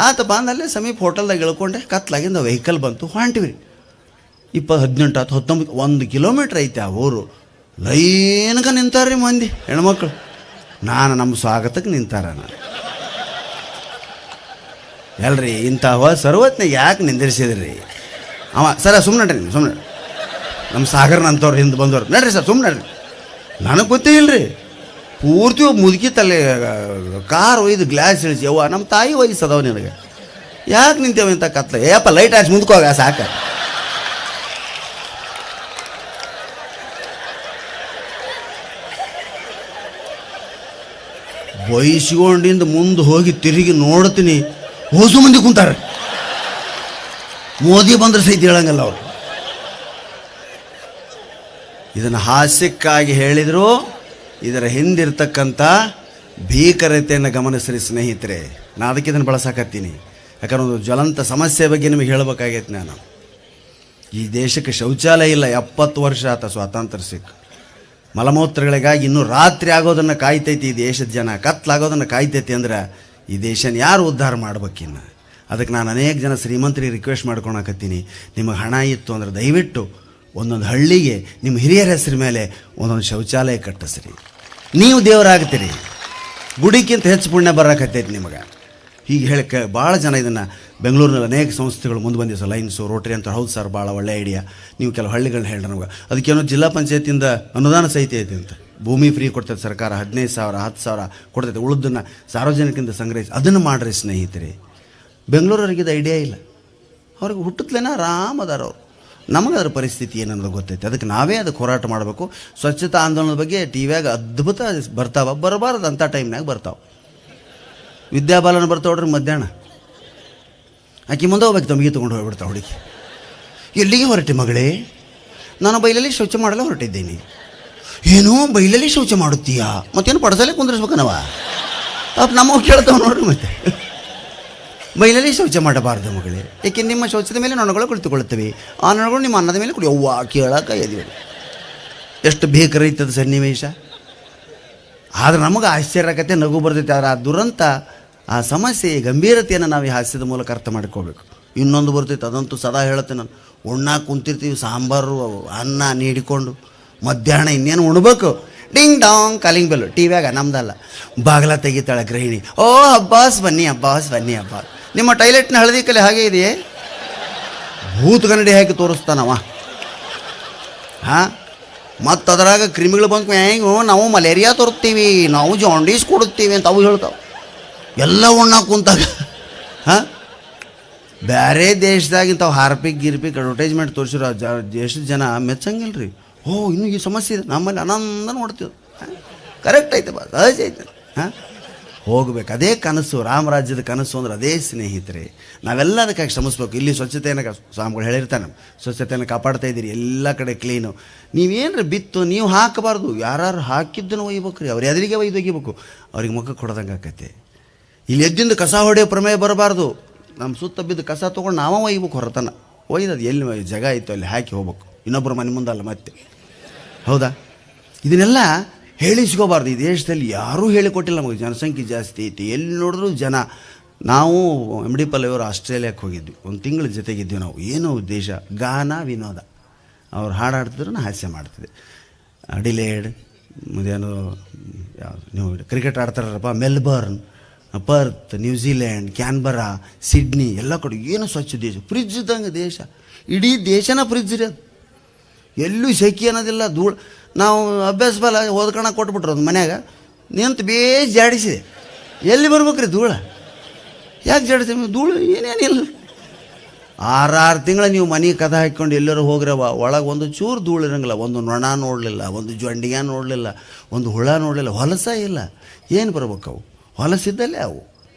ಆತ ಬಂದಲ್ಲೇ ಸಮೀಪ ಹೋಟೆಲ್ದಾಗ ಇಳ್ಕೊಂಡೆ. ಕತ್ಲಾಗಿಂದ ವೆಹಿಕಲ್ ಬಂತು, ಹೊಂಟಿವಿ ರೀ. 18 ಆತು, 19, 1 ಕಿಲೋಮೀಟ್ರ್ ಐತೆ ಆ ಊರು. ಲೈನ್ಗೆ ನಿಂತಾರ್ರಿ ಮಂದಿ ಹೆಣ್ಮಕ್ಳು. ನಮ್ಮ ಸ್ವಾಗತಕ್ಕೆ ನಿಂತಾರ. ನಾನು ಎಲ್ರಿ ಇಂಥವ ಸರ್ವತ್ನಾಗ ಯಾಕೆ ನಿಂದಿರಿಸಿದ್ರಿ? ಅವ ಸರ ಸುಮ್ಮನೆ ನಡ್ರಿ, ಸುಮ್ಮನೆ ನಮ್ಮ ಸಾಗರ್ನ ಅಂತವ್ರು ಹಿಂದೆ ಬಂದವ್ರು. ನಡ್ರಿ ಸರ್ ಸುಮ್ಮನೆ ನಡ್ರಿ. ನನಗೆ ಗೊತ್ತೇ ಇಲ್ಲರಿ. ಪೂರ್ತಿ ಮುದುಕಿ ತಲೆ ಕಾರ್ ಒಯ್ದು ಗ್ಲಾಸ್ ಇಳಿಸಿ, ಯವ್ವ ನಮ್ಮ ತಾಯಿ ವಯಸ್ಸದವ ನಿನಗೆ ಯಾಕೆ ನಿಂತೇವ ಇಂಥ ಕತ್ಲ? ಏಪ್ಪ ಲೈಟ್ ಹಾಕಿ ಮುಂದ್ಕೋಗ ಸಾಕ. ಬಯಸ್ಕೊಂಡಿಂದ ಮುಂದೆ ಹೋಗಿ ತಿರುಗಿ ನೋಡ್ತೀನಿ, ಹೊಸು ಮಂದಿ ಕುಂತಾರೆ. ಮೋದಿ ಬಂದ್ರೆ ಸಹಿತ ಹೇಳಂಗಲ್ಲ ಅವರು. ಇದನ್ನು ಹಾಸ್ಯಕ್ಕಾಗಿ ಹೇಳಿದ್ರು, ಇದರ ಹಿಂದಿರ್ತಕ್ಕಂಥ ಭೀಕರತೆಯನ್ನು ಗಮನಿಸ್ರಿ ಸ್ನೇಹಿತರೆ. ನಾನು ಅದಕ್ಕೆ ಇದನ್ನು ಬಳಸಕತ್ತೀನಿ. ಯಾಕಂದ್ರೆ ಒಂದು ಜ್ವಲಂತ ಸಮಸ್ಯೆ ಬಗ್ಗೆ ನಿಮಗೆ ಹೇಳಬೇಕಾಗೈತೆ. ನಾನು ಈ ದೇಶಕ್ಕೆ ಶೌಚಾಲಯ ಇಲ್ಲ. 70 ವರ್ಷ ಆತ ಸ್ವಾತಂತ್ರ್ಯ ಸಿಕ್ಕ. ಮಲಮೂತ್ರಗಳಿಗಾಗಿ ಇನ್ನೂ ರಾತ್ರಿ ಆಗೋದನ್ನು ಕಾಯ್ತೈತಿ ಈ ದೇಶದ ಜನ. ಕತ್ಲಾಗೋದನ್ನು ಕಾಯ್ತೈತಿ ಅಂದ್ರೆ ಈ ದೇಶನ ಯಾರು ಉದ್ಧಾರ ಮಾಡ್ಬೇಕಿನ್ನು? ಅದಕ್ಕೆ ನಾನು ಅನೇಕ ಜನ ಶ್ರೀಮಂತರಿಗೆ ರಿಕ್ವೆಸ್ಟ್ ಮಾಡ್ಕೊಳಕತ್ತೀನಿ. ನಿಮಗೆ ಹಣ ಇತ್ತು ಅಂದ್ರೆ ದಯವಿಟ್ಟು ಒಂದೊಂದು ಹಳ್ಳಿಗೆ ನಿಮ್ಮ ಹಿರಿಯರ ಹೆಸರು ಮೇಲೆ ಒಂದೊಂದು ಶೌಚಾಲಯ ಕಟ್ಟಿಸ್ರಿ. ನೀವು ದೇವರಾಗ್ತೀರಿ, ಗುಡಿಗಿಂತ ಹೆಚ್ಚು ಪುಣ್ಯ ಬರೋಕತ್ತೈತಿ ನಿಮಗೆ. ಹೀಗೆ ಹೇಳಕ್ಕೆ ಭಾಳ ಜನ ಇದನ್ನು ಬೆಂಗಳೂರಿನಲ್ಲಿ ಅನೇಕ ಸಂಸ್ಥೆಗಳು ಮುಂದೆ ಬಂದಿವೆ ಸರ್, ಲೈನ್ಸು ರೋಟರಿ ಅಂತ. ಹೌದು ಸರ್, ಭಾಳ ಒಳ್ಳೆ ಐಡಿಯಾ. ನೀವು ಕೆಲವು ಹಳ್ಳಿಗಳನ್ನ ಹೇಳ್ರಿ ನಮ್ಗೆ. ಅದಕ್ಕೇನೋ ಜಿಲ್ಲಾ ಪಂಚಾಯತಿಯಿಂದ ಅನುದಾನ ಸಹಿತ ಐತೆ ಅಂತ. ಭೂಮಿ ಫ್ರೀ ಕೊಡ್ತೈತೆ ಸರ್ಕಾರ, 15,000 10,000 ಕೊಡ್ತೈತೆ. ಉಳಿದನ್ನು ಸಾರ್ವಜನಿಕರಿಂದ ಸಂಗ್ರಹಿಸಿ ಅದನ್ನು ಮಾಡಿರಿ ಸ್ನೇಹಿತರೆ. ಬೆಂಗಳೂರವ್ರಿಗಿದು ಐಡಿಯಾ ಇಲ್ಲ. ಅವ್ರಿಗೆ ಹುಟ್ಟತ್ಲೇನ ಆರಾಮದಾರ ಅವರು. ನಮಗೆ ಅದರ ಪರಿಸ್ಥಿತಿ ಏನನ್ನೋದು ಗೊತ್ತೈತೆ. ಅದಕ್ಕೆ ನಾವೇ ಅದಕ್ಕೆ ಹೋರಾಟ ಮಾಡಬೇಕು. ಸ್ವಚ್ಛತಾ ಆಂದೋಲನದ ಬಗ್ಗೆ ಟಿ ವಿಯಾಗ ಅದ್ಭುತ ಬರ್ತಾವೆ, ಬರಬಾರ್ದು ಅಂಥ ಟೈಮ್ನಾಗ ಬರ್ತಾವೆ. ವಿದ್ಯಾಬಾಲನ ಬರ್ತಾವ್ರಿ ಮಧ್ಯಾಹ್ನ, ಆಕೆ ಮುಂದೆ ಹೋಗ್ಬೇಕು, ತಮಗೆ ತೊಗೊಂಡು ಹೋಗ್ಬಿಡ್ತಾವೆ ಹುಡುಗಿ. ಎಲ್ಲಿಗೆ ಹೊರಟೆ ಮಗಳೇ? ನಾನು ಬೈಲಲ್ಲಿ ಶೌಚ ಮಾಡಲು ಹೊರಟಿದ್ದೀನಿ. ಏನೋ ಬೈಲಲ್ಲಿ ಶೌಚ ಮಾಡುತ್ತೀಯಾ? ಮತ್ತೇನು ಪಡಸಲೇ ಕುಂದ್ರಿಸ್ಬೇಕನವ? ಪಾಪ ನಮ್ಮವು ಕೇಳ್ತಾವೆ ನೋಡ್ರಿ. ಮತ್ತೆ ಬೈಲಲ್ಲಿ ಶೌಚ ಮಾಡಬಾರ್ದು ಮಗಳೇ, ಏಕೆ ನಿಮ್ಮ ಶೌಚದ ಮೇಲೆ ನೊಣಗಳು ಕುಳಿತುಕೊಳ್ಳುತ್ತವೆ. ಆ ನೊಣಗಳು ನಿಮ್ಮ ಅನ್ನದ ಮೇಲೆ ಕುಡಿ. ಅವ್ವ ಕೇಳಕ ಎದಿವೆ. ಎಷ್ಟು ಬೇಕರೈತದ ಸನ್ನಿವೇಶ. ಆದರೆ ನಮಗೆ ಆಶ್ಚರ್ಯ ಆಗತ್ತೆ, ನಗು ಬರ್ತೈತೆ. ಆದರೆ ಆ ದುರಂತ, ಆ ಸಮಸ್ಯೆ ಗಂಭೀರತೆಯನ್ನು ನಾವು ಈ ಹಾಸ್ಯದ ಮೂಲಕ ಅರ್ಥ ಮಾಡ್ಕೋಬೇಕು. ಇನ್ನೊಂದು ಬರ್ತೈತೆ, ಅದಂತೂ ಸದಾ ಹೇಳುತ್ತೆ ನಾನು. ಉಣ್ಣಾಕ ಕುಂತಿರ್ತೀವಿ, ಸಾಂಬಾರು ಅನ್ನ ನೀಡಿಕೊಂಡು ಮಧ್ಯಾಹ್ನ ಇನ್ನೇನು ಉಣ್ಬೇಕು. Ding dong calling bell. ಟಿ ವ್ಯಾಗ ನಮ್ದಲ್ಲ, ಬಾಗಿಲ ತೆಗಿತಾಳೆ ಗೃಹಿಣಿ. ಓ ಅಬ್ಬಾಸ್ ಬನ್ನಿ, ಅಬ್ಬಾಸ್ ಬನ್ನಿ. ಅಬ್ಬಾಸ್ ನಿಮ್ಮ ಟಾಯ್ಲೆಟ್ನ ಹಳದಿ ಕಲೆ ಹಾಗೆ ಇದೆಯೇ? ಭೂತಗನ್ನಡಿ ಹಾಕಿ ತೋರಿಸ್ತಾನವ. ಹಾಂ, ಮತ್ತು ಅದರಾಗ ಕ್ರಿಮಿಗಳು ಬಂದು ಹೆಂಗೆ ನಾವು ಮಲೇರಿಯಾ ತೋರಿಸ್ತೀವಿ, ನಾವು ಜಾಂಡೀಸ್ ಕೊಡುತ್ತೀವಿ ಅಂತ ಅವು ಹೇಳ್ತಾವೆ. ಎಲ್ಲ ಉಣ್ಣಾಕ ಕುಂತಾಗ. ಹಾಂ, ಬೇರೆ ದೇಶದಾಗಿಂತಾವು ಹಾರ್ಪಿಕ್ ಗಿರ್ಪಿಕ್ ಅಡ್ವರ್ಟೈಸ್ಮೆಂಟ್ ತೋರಿಸಿರೋ ದೇಶದ ಜನ ಮೆಚ್ಚಂಗಿಲ್ಲ ರೀ. ಓ ಇನ್ನೂ ಈ ಸಮಸ್ಯೆ ಇದೆ, ನಮ್ಮಲ್ಲಿ ಆನಂದ ನೋಡ್ತೀವಿ. ಕರೆಕ್ಟ್ ಐತೆ ಬಾ, ಸಹಜ ಐತೆ. ಹಾಂ, ಹೋಗ್ಬೇಕು. ಅದೇ ಕನಸು, ರಾಮರಾಜ್ಯದ ಕನಸು ಅಂದ್ರೆ ಅದೇ ಸ್ನೇಹಿತರೆ. ನಾವೆಲ್ಲ ಅದಕ್ಕಾಗಿ ಶ್ರಮಿಸ್ಬೇಕು. ಇಲ್ಲಿ ಸ್ವಚ್ಛತೆಯನ್ನು ಸ್ವಾಮಿಗಳು ಹೇಳಿರ್ತಾನೆ, ಸ್ವಚ್ಛತೆಯನ್ನು ಕಾಪಾಡ್ತಾ ಇದ್ದೀರಿ, ಎಲ್ಲ ಕಡೆ ಕ್ಲೀನು. ನೀವೇನ್ರಿ ಬಿತ್ತು ನೀವು ಹಾಕಬಾರ್ದು, ಯಾರು ಹಾಕಿದ್ದನ್ನು ಒಯ್ಬೇಕು ರೀ. ಅವ್ರು ಎದುರಿಗೆ ಒಯ್ದೊಗಿಬೇಕು, ಅವ್ರಿಗೆ ಮುಖ ಕೊಡೋದಂಗೆ ಆಕತ್ತೆ. ಇಲ್ಲಿ ಎದ್ದಿಂದ ಕಸ ಹೊಡೆಯೋ ಪ್ರಮೇಯ ಬರಬಾರ್ದು. ನಮ್ಮ ಸುತ್ತ ಬಿದ್ದು ಕಸ ತೊಗೊಂಡು ನಾವೇ ಒಯ್ಬೇಕು ಹೊರತನ. ಒಯ್ದದು ಎಲ್ಲಿ ಜಾಗ ಇತ್ತು ಅಲ್ಲಿ ಹಾಕಿ ಹೋಗ್ಬೇಕು, ಇನ್ನೊಬ್ಬರ ಮನೆ ಮುಂದಲ್ಲ ಮತ್ತೆ. ಹೌದಾ? ಇದನ್ನೆಲ್ಲ ಹೇಳಿಸ್ಕೋಬಾರ್ದು. ಈ ದೇಶದಲ್ಲಿ ಯಾರೂ ಹೇಳಿಕೊಟ್ಟಿಲ್ಲ ನಮಗೆ. ಜನಸಂಖ್ಯೆ ಜಾಸ್ತಿ ಐತಿ, ಎಲ್ಲಿ ನೋಡಿದ್ರು ಜನ. ನಾವು MD ಪಲ್ಲವಿಯವರು ಆಸ್ಟ್ರೇಲಿಯಾಕ್ಕೆ ಹೋಗಿದ್ವಿ, ಒಂದು ತಿಂಗಳ ಜೊತೆಗಿದ್ವಿ ನಾವು. ಏನೋ ಉದ್ದೇಶ, ಗಾನ ವಿನೋದ. ಅವ್ರು ಹಾಡಾಡ್ತಿದ್ರು, ನಾ ಹಾಸ್ಯ ಮಾಡ್ತಿದ್ದೆ. ಅಡಿಲೇಡ್, ಮತ್ತೇನು ಯಾವುದು ನೀವು ಕ್ರಿಕೆಟ್ ಆಡ್ತಾರಪ್ಪ, ಮೆಲ್ಬರ್ನ್, ಪರ್ತ್, ನ್ಯೂಜಿಲ್ಯಾಂಡ್, ಕ್ಯಾನ್ಬರಾ, ಸಿಡ್ನಿ, ಎಲ್ಲ ಕಡೆ ಏನು ಸ್ವಚ್ಛ ದೇಶ. ಫ್ರಿಜ್ ಇದ್ದಂಗೆ ದೇಶ. ಇಡೀ ದೇಶನ ಫ್ರಿಜ್ ರೀ ಅದು. ಎಲ್ಲೂ ಸೆಖಿ ಅನ್ನೋದಿಲ್ಲ, ಧೂಳು. ನಾವು ಅಭ್ಯಾಸ ಬಲ ಓದ್ಕೊಳಕ್ಕೆ ಕೊಟ್ಬಿಟ್ರು ಅದು ಮನ್ಯಾಗ ನಿಂತು ಬೇಸ್ ಜಾಡಿಸಿದೆ. ಎಲ್ಲಿ ಬರ್ಬೇಕ್ರಿ ಧೂಳ? ಯಾಕೆ ಜಾಡಿಸ್ತೀವಿ? ಧೂಳು ಏನೇನಿಲ್ಲ. 6 ತಿಂಗಳು ನೀವು ಮನೆ ಕದ ಹಾಕ್ಕೊಂಡು ಎಲ್ಲರೂ ಹೋಗ್ರವ, ಒಳಗೆ ಒಂದು ಚೂರು ಧೂಳು ಇರಂಗಿಲ್ಲ. ಒಂದು ನೊಣ ನೋಡಲಿಲ್ಲ, ಒಂದು ಜೊಂಡಿಗೆ ನೋಡಲಿಲ್ಲ, ಒಂದು ಹುಳ ನೋಡಲಿಲ್ಲ, ಹೊಲಸ ಇಲ್ಲ. ಏನು ಬರ್ಬೇಕು ಅವು? ಹೊಲಸಿದ್ದಲ್ಲೇ ಅವು.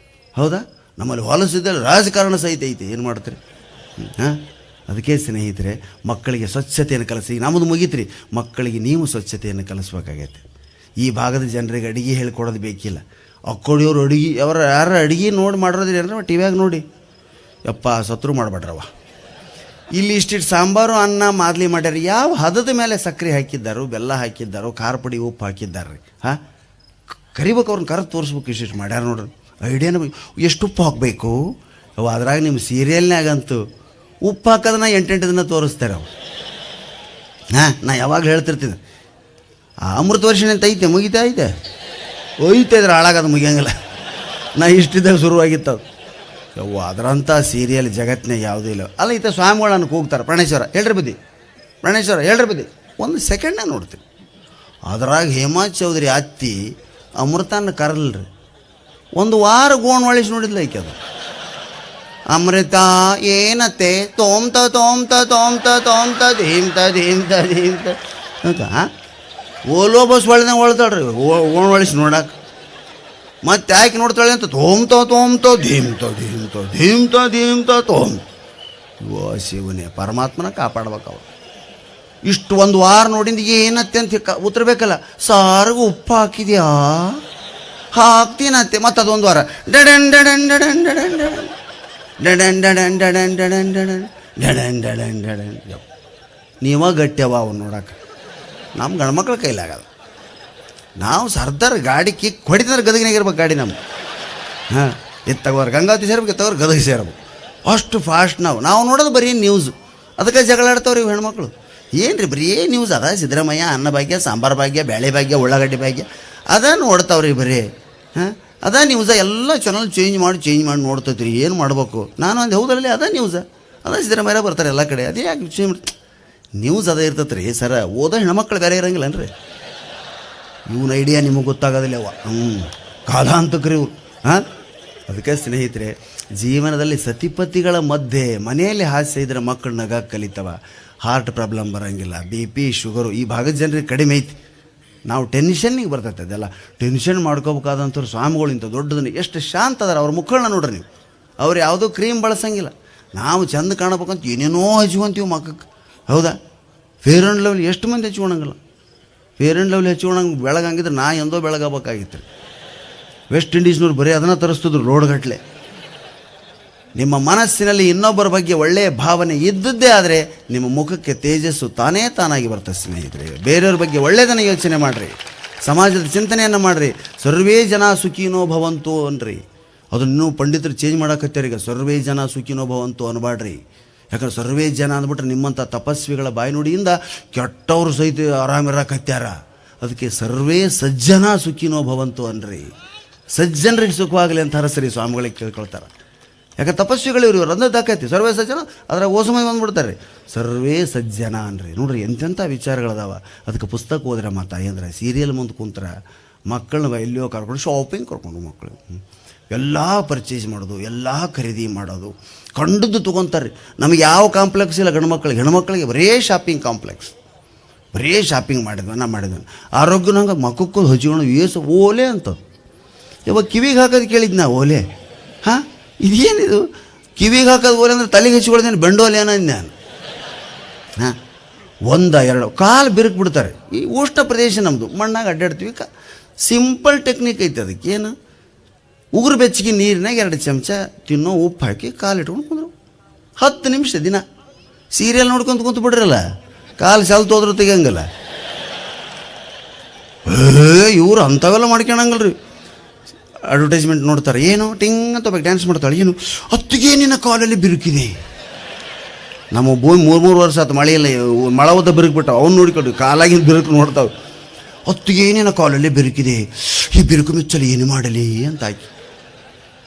ಹೌದಾ? ನಮ್ಮಲ್ಲಿ ಹೊಲಸಿದ್ದಲ್ಲಿ ರಾಜಕಾರಣ ಸಹಿತ ಐತೆ. ಏನು ಮಾಡ್ತೀರಿ? ಹಾಂ, ಅದಕ್ಕೆ ಸ್ನೇಹಿತರೆ, ಮಕ್ಕಳಿಗೆ ಸ್ವಚ್ಛತೆಯನ್ನು ಕಲಿಸಿ. ನಮ್ಮದು ಮುಗೀತ್ರಿ, ಮಕ್ಕಳಿಗೆ ನೀವು ಸ್ವಚ್ಛತೆಯನ್ನು ಕಲಿಸ್ಬೇಕಾಗೈತೆ. ಈ ಭಾಗದ ಜನರಿಗೆ ಅಡುಗೆ ಹೇಳ್ಕೊಡೋದು ಬೇಕಿಲ್ಲ. ಅಕ್ಕೋಡಿಯವ್ರು ಅಡುಗೆ, ಯಾರು ಅಡುಗೆ ನೋಡಿ ಮಾಡಿರೋದಿಲ್ಲ ಅಂದ್ರೆ ಟಿ ವ್ಯಾಗ ನೋಡಿ. ಯಪ್ಪ ಸತ್ರು ಮಾಡಬೇಡ್ರವ. ಇಲ್ಲಿ ಇಷ್ಟಿಟ್ಟು ಸಾಂಬಾರು ಅನ್ನ ಮಾದಲಿ ಮಾಡ್ಯಾರ. ಯಾವ ಹದದ ಮೇಲೆ ಸಕ್ಕರೆ ಹಾಕಿದ್ದಾರೋ, ಬೆಲ್ಲ ಹಾಕಿದ್ದಾರೋ, ಖಾರ ಪುಡಿ ಉಪ್ಪು ಹಾಕಿದ್ದಾರೆ. ಹಾಂ, ಕರಿಬೇಕು, ಅವ್ರನ್ನ ಕರೆದು ತೋರಿಸ್ಬೇಕು. ಇಷ್ಟಿಷ್ಟು ಮಾಡ್ಯಾರ ನೋಡ್ರಿ. ಐಡಿಯಾನ ಎಷ್ಟು ಉಪ್ಪು ಹಾಕಬೇಕು ಅವು. ಅದ್ರಾಗ ನಿಮ್ಮ ಸೀರಿಯಲ್ನಾಗಂತೂ ಉಪ್ಪು ಹಾಕೋದನ್ನ 8 ದಿನ ತೋರಿಸ್ತಾರೆ ಅವು. ಹಾಂ, ನಾ ಯಾವಾಗ ಹೇಳ್ತಿರ್ತೀನಿ, ಅಮೃತ ವರ್ಷ ಅಂತ ಐತೆ, ಮುಗಿತಾ ಐತೆ ಒಯ್ತಾ ಇದ್ರೆ ಹಾಳಾಗೋದು ಮುಗಿಯಂಗಿಲ್ಲ. ನಾ ಇಷ್ಟಿದ್ದಾಗ ಶುರುವಾಗಿತ್ತು ಅದು. ಯವ್ವ, ಅದರಂಥ ಸೀರಿಯಲ್ ಜಗತ್ತಿನಾಗ ಯಾವುದೂ ಇಲ್ಲ. ಅಲ್ಲ, ಈತ ಸ್ವಾಮಿಗಳನ್ನ ಕೂಗ್ತಾರೆ, ಪ್ರಾಣೇಶ್ವರ ಹೇಳ್ರಿ ಬುದ್ಧಿ, ಪ್ರಾಣೇಶ್ವರ ಹೇಳ್ರಿ ಬುದ್ಧಿ. ಒಂದು ಸೆಕೆಂಡ್ನಾಗ ನೋಡ್ತೀನಿ. ಅದ್ರಾಗ ಹೇಮಾ ಚೌಧರಿ ಅತ್ತಿ ಅಮೃತನ ಕರಲ್ರಿ. ಒಂದು ವಾರ ಗೋಣ್ ಒಳಿಸಿ ನೋಡಿದ್ಲ ಐಕೆ ಅದು. ಅಮೃತ ಏನತ್ತೆ ತೋಮ್ತ ತೋಮ್ತ ತೋಮ್ತ ತೋಮ್ತ ಧೀಮ್ತ ಧೀಮ್ತ ಧೀಮ್ತ ಅಂತ ಓಲೋ ಬಸ್ ಒಳ್ಳೆದಂಗೆ ಒಳ್ತಾಳ್ರಿ ಓಣ್ ಒಳಿಸಿ ನೋಡಕ್ಕೆ. ಮತ್ತೆ ಯಾಕೆ ನೋಡ್ತಾಳೆ ಅಂತ ತೋಮ್ತ ತೋಮ್ತ ಧೀಮ್ತ ಧೀಮ್ತ ಧೀಮ್ತ ಧೀಮ್ತ ತೋಮ್. ಓ ಶಿವನೇ, ಪರಮಾತ್ಮನ ಕಾಪಾಡ್ಬೇಕು ಅವ್ರು. ಇಷ್ಟು ಒಂದು ವಾರ ನೋಡಿಂದ ಏನತ್ತೆ ಅಂತ ಉತ್ತರ ಬೇಕಲ್ಲ. ಸಾರಿಗೂ ಉಪ್ಪು ಹಾಕಿದ್ಯಾ? ಹಾಕ್ತೀನತ್ತೆ. ಮತ್ತು ಅದೊಂದು ವಾರ ಡಡನ್ ಡಡನ್ ಡಡನ್ ಡಡನ್ ಡಡನ್ ಡಡನ್ ಡಡನ್ ಡಡನ್ ಡಡನ್ ಡಡನ್ ಡಡನ್ ಡಡನ್ ಡಡನ್. ನೀವ ಗಟ್ಟ್ಯವ ಅವ್ನು ನೋಡಕ್ಕೆ. ನಮ್ಮ ಗಂಡ್ಮಕ್ಳ ಕೈಲಾಗಲ್ಲ. ನಾವು ಸರ್ದಾರ್ ಗಾಡಿ ಕಿಕ್ ಹೊಡಿತಾರೆ, ಗದಗಿನಾಗಿರ್ಬೇಕು ಗಾಡಿ ನಮ್ಮ. ಹಾಂ, ಇದು ತಗೋರು ಗಂಗಾವತಿ ಸೇರ್ಬೇಕು, ತಗೋರು ಗದಗಿ ಸೇರ್ಬೇಕು. ಅಷ್ಟು ಫಾಸ್ಟ್ ನಾವು ನೋಡೋದು ಬರೀ ನ್ಯೂಸು. ಅದಕ್ಕೆ ಜಗಳ ಆಡ್ತಾವ್ರಿ ಇವು ಹೆಣ್ಮಕ್ಳು. ಏನು ರೀ ಬರೀ ನ್ಯೂಸ್ ಅದ ಸಿದ್ದರಾಮಯ್ಯ ಅನ್ನ ಭಾಗ್ಯ ಸಾಂಬಾರು ಭಾಗ್ಯ ಬೇಳೆ ಭಾಗ್ಯ ಉಳ್ಳಾಗಡ್ಡಿ ಭಾಗ್ಯ ಅದ ನೋಡ್ತಾವ್ರಿ ಬರೀ. ಹಾಂ ಅದ ನ್ಯೂಸ ಎಲ್ಲ ಚಾನಲ್ ಚೇಂಜ್ ಮಾಡಿ ನೋಡ್ತೈತಿ ರೀ. ಏನು ಮಾಡ್ಬೇಕು ನಾನು ಅಂದು ಹೌದರಲ್ಲಿ ಅದ ನ್ಯೂಸ ಅದ ಸಿದ್ದರಾಮಯ್ಯ ಬರ್ತಾರೆ ಎಲ್ಲ ಕಡೆ. ಅದೇ ಯಾಕೆ ವಿಷಯ ನ್ಯೂಸ್ ಅದ ಇರ್ತೈತೆ ರೀ ಸರ. ಓದೋ ಹೆಣ್ಮಕ್ಳು ಬೇರೆ ಇರಂಗಿಲ್ಲನ್ರಿ. ಇವನ ಐಡಿಯಾ ನಿಮಗೆ ಗೊತ್ತಾಗೋದಿಲ್ಲ ಅವ. ಕಾಲಾಂತಕ್ರಿ ಇವ್ರು. ಹಾಂ ಅದಕ್ಕೆ ಸ್ನೇಹಿತರೆ, ಜೀವನದಲ್ಲಿ ಸತಿಪತಿಗಳ ಮಧ್ಯೆ ಮನೆಯಲ್ಲಿ ಹಾಸ್ಯ ಇದ್ರೆ ಮಕ್ಕಳು ನಗ ಕಲಿತವ. ಹಾರ್ಟ್ ಪ್ರಾಬ್ಲಮ್ ಬರೋಂಗಿಲ್ಲ, BP ಶುಗರು ಈ ಭಾಗದ ಜನರಿಗೆ ಕಡಿಮೆ ಐತಿ. ನಾವು ಟೆನ್ಷನ್ನಿಗೆ ಬರ್ತೈತೆ ಅದೆಲ್ಲ. ಟೆನ್ಷನ್ ಮಾಡ್ಕೋಬೇಕಾದಂಥವ್ರು ಸ್ವಾಮಿಗಳು ಇಂಥ ದೊಡ್ಡದನ್ನು ಎಷ್ಟು ಶಾಂತ ಅದಾರ. ಅವ್ರ ಮುಖಗಳನ್ನ ನೋಡ್ರಿ ನೀವು. ಅವ್ರು ಯಾವುದೂ ಕ್ರೀಮ್ ಬಳಸಂಗಿಲ್ಲ. ನಾವು ಚೆಂದ ಕಾಣಬೇಕಂತ ಏನೇನೋ ಹಚ್ಕೊಂತೀವಿ ಮಕ್ಕಕ್ಕೆ. ಹೌದಾ? ಫೇರ್ ಆ್ಯಂಡ್ ಲವ್ಲಿ ಎಷ್ಟು ಮಂದಿ ಹಚ್ಕೊಳಂಗಿಲ್ಲ. ಫೇರ್ ಆ್ಯಂಡ್ ಲವ್ಲಿ ಹಚ್ಕೊಳಂಗೆ ಬೆಳಗಂಗಿದ್ರೆ ನಾ ಎಂದೋ ಬೆಳಗಬೇಕಾಗಿತ್ತು ರೀ. ವೆಸ್ಟ್ ಇಂಡೀಸ್ನವ್ರು ಬರೀ ಅದನ್ನು ತರಿಸ್ತಿದ್ರು ರೋಡ್ಗಟ್ಟಲೆ. ನಿಮ್ಮ ಮನಸ್ಸಿನಲ್ಲಿ ಇನ್ನೊಬ್ಬರ ಬಗ್ಗೆ ಒಳ್ಳೆಯ ಭಾವನೆ ಇದ್ದದ್ದೇ ಆದರೆ ನಿಮ್ಮ ಮುಖಕ್ಕೆ ತೇಜಸ್ಸು ತಾನಾಗಿ ಬರ್ತದೆ ಸ್ನೇಹಿತರೆ. ಬೇರೆಯವ್ರ ಬಗ್ಗೆ ಒಳ್ಳೆಯದನ್ನು ಯೋಚನೆ ಮಾಡಿರಿ, ಸಮಾಜದ ಚಿಂತನೆಯನ್ನು ಮಾಡಿರಿ. ಸರ್ವೇ ಜನ ಸುಖಿನೋ ಭವಂತು ಅನ್ರಿ. ಅದನ್ನು ಇನ್ನೂ ಪಂಡಿತರು ಚೇಂಜ್ ಮಾಡಕತ್ತಾರೆ ಈಗ. ಸರ್ವೇ ಜನ ಸುಖಿನೋ ಭವಂತು ಅನ್ಬಾಡ್ರಿ. ಯಾಕಂದ್ರೆ ಸರ್ವೇ ಜನ ಅಂದ್ಬಿಟ್ರೆ ನಿಮ್ಮಂಥ ತಪಸ್ವಿಗಳ ಬಾಯಿನುಡಿಯಿಂದ ಕೆಟ್ಟವರು ಸಹಿತ ಆರಾಮಿರಕತ್ಯಾರ. ಅದಕ್ಕೆ ಸರ್ವೇ ಸಜ್ಜನ ಸುಖಿನೋ ಭವಂತು ಅನ್ರಿ. ಸಜ್ಜನರಿಗೆ ಸುಖವಾಗಲಿ ಅಂತ ಹರಸರಿ ಸ್ವಾಮಿಗಳಿಗೆ ಕೇಳ್ಕೊಳ್ತಾರೆ. ಯಾಕೆ ತಪಸ್ವಿಗಳು ಇವ್ರು ಅಂದ ದಾಕೈತಿ. ಸರ್ವೇ ಸಜ್ಜನ ಅದರಾಗ ಓಸಮೈ ಬಂದ್ಬಿಡ್ತಾರೆ. ಸರ್ವೇ ಸಜ್ಜನ ಅನ್ರಿ. ನೋಡ್ರಿ ಎಂತೆಂಥ ವಿಚಾರಗಳದಾವ. ಅದಕ್ಕೆ ಪುಸ್ತಕ ಓದ್ರೆ ತಾಯಂದ್ರೆ ಸೀರಿಯಲ್ ಮುಂದೆ ಕುಂತ್ರ ಮಕ್ಕಳನ್ನ ಎಲ್ಲಿಯೋ ಕರ್ಕೊಂಡು ಶಾಪಿಂಗ್ ಕರ್ಕೊಂಡು ಮಕ್ಕಳು ಎಲ್ಲ ಪರ್ಚೇಸ್ ಮಾಡೋದು, ಎಲ್ಲ ಖರೀದಿ ಮಾಡೋದು, ಕಂಡದ್ದು ತೊಗೊತಾರೆ. ನಮಗೆ ಯಾವ ಕಾಂಪ್ಲೆಕ್ಸ್ ಇಲ್ಲ ಗಂಡು ಮಕ್ಕಳಿಗೆ ಬರೇ ಶಾಪಿಂಗ್ ಕಾಂಪ್ಲೆಕ್ಸ್. ಬರೇ ಶಾಪಿಂಗ್ ಮಾಡಿದ್ವ ಆರೋಗ್ಯ ನಂಗೆ ಮಕ್ಕಳು ಹಚ್ಕೊಂಡು ಏಸು ಓಲೆ ಅಂತ. ಇವಾಗ ಕಿವಿಗೆ ಹಾಕೋದು ಕೇಳಿದ್ದು ನಾ ಓಲೆ. ಹಾಂ ಇದೇನಿದು ಕಿವಿಗೆ ಹಾಕೋದು ಓಲೆ ಅಂದರೆ ತಲೆಗೆ ಹಚ್ಕೊಳ್ದೇನು ಬೆಂಡೋಲೆ ಏನೋ ನಾನು. ಹಾಂ 1-2 ಕಾಲು ಬಿರುಕು ಬಿಡ್ತಾರೆ. ಈ ಉಷ್ಣ ಪ್ರದೇಶ ನಮ್ಮದು, ಮಣ್ಣಾಗ ಅಡ್ಡಾಡ್ತೀವಿ. ಸಿಂಪಲ್ ಟೆಕ್ನಿಕ್ ಐತೆ. ಅದಕ್ಕೇನು ಉಗುರು ಬೆಚ್ಚಗೆ ನೀರಿನಾಗ 2 ಚಮಚ ತಿನ್ನೋ ಉಪ್ಪು ಹಾಕಿ ಕಾಲು ಇಟ್ಕೊಂಡು ಕುಂದ್ರು 10 ನಿಮಿಷ ದಿನ. ಸೀರಿಯಲ್ ನೋಡ್ಕೊಂತ ಕುಂತು ಬಿಡ್ರಲ್ಲ, ಕಾಲು ಸೆಲ್ತು ಹೋದ್ರೂ ತೆಗಿಯಂಗಿಲ್ಲ. ಇವ್ರು ಅಂಥವೆಲ್ಲ ಮಾಡ್ಕೊಳಂಗಿಲ್ಲ ರೀ. ಅಡ್ವರ್ಟೈಸ್ಮೆಂಟ್ ನೋಡ್ತಾರೆ, ಏನು ಟಿಂಗ್ ಅಂತ ಡ್ಯಾನ್ಸ್ ಮಾಡ್ತಾಳೆ. ಏನು ಅತ್ತಿಗೆ ನಿನ್ನ ಕಾಲಲ್ಲಿ ಬಿರುಕಿದೆ. ನಮ್ಮ ಭೂಮಿ 3 ವರ್ಷ ಆಯ್ತು ಮಳೆಯಲ್ಲ, ಮಳೆ ಓದ ಬಿರುಕು ಅವ್ನು ನೋಡಿಕೊಂಡು ಕಾಲಾಗಿನ ಬಿರುಕು ನೋಡ್ತಾವೆ. ಹೊತ್ತಿಗೆ ಏನೇನೋ ಕಾಲಲ್ಲಿ ಬೆರುಕಿದೆ, ಈ ಬಿರುಕು ಮೆಚ್ಚಲು ಏನು ಮಾಡಲಿ ಅಂತ ಆಯ್ತು.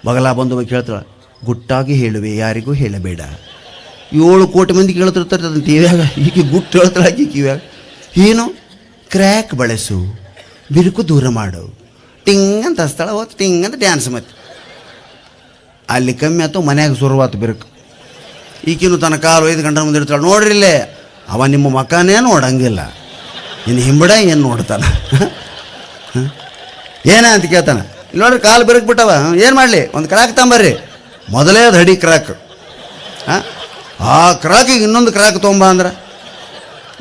ಬಗಲ ಬಂದು ಕೇಳ್ತಾಳೆ, ಗುಟ್ಟಾಗಿ ಹೇಳುವೆ ಯಾರಿಗೂ ಹೇಳಬೇಡ. 7 ಕೋಟಿ ಮಂದಿ ಕೇಳ್ತಿರ್ತಾರೆ ಅದನ್ನು ಟಿವ್ಯಾಗ. ಈಗ ಗುಟ್ಟು ಹೇಳ್ತಾಳೆ ಆಕಿ ಕಿವ್ಯಾಗ. ಏನು ಕ್ರ್ಯಾಕ್ ಬಳಸು, ಬಿರುಕು ದೂರ ಮಾಡು, ಟಿಂಗ್ ಅಂತ ಹಸ್ತಾಳ. ಹೋತು ಟಿಂಗ್ ಅಂತ ಡ್ಯಾನ್ಸ್. ಮತ್ತೆ ಅಲ್ಲಿ ಕಮ್ಮಿ ಆಯ್ತು, ಮನ್ಯಾಗ ಶುರುವಾತು ಬಿರುಕು. ಈಕಿನ್ನು ತನ್ನ ಕಾಲು 5 ಗಂಟೆ ಮುಂದೆ ಇಡ್ತಾಳೆ. ನೋಡ್ರಿಲ್ಲೇ ಅವ ನಿಮ್ಮ ಮಕ್ಕನೇ ನೋಡಂಗಿಲ್ಲ, ಇನ್ನು ಹಿಂಬಡ ಏನು ನೋಡ್ತಾನೆ. ಏನ ಅಂತ ಕೇಳ್ತಾನೆ. ಇಲ್ಲಿ ನೋಡ್ರಿ ಕಾಲು ಬೆರಕ್ ಬಿಟ್ಟವ, ಏನು ಮಾಡಲಿ, ಒಂದು ಕ್ರಾಕ್ ತಂಬರ್ರಿ. ಮೊದಲೇ ಅದು ಹಡಿ ಕ್ರಾಕ್. ಹಾಂ ಆ ಕ್ರಾಕಿಗೆ ಇನ್ನೊಂದು ಕ್ರಾಕ್ ತೊಗೊಂಬ ಅಂದ್ರೆ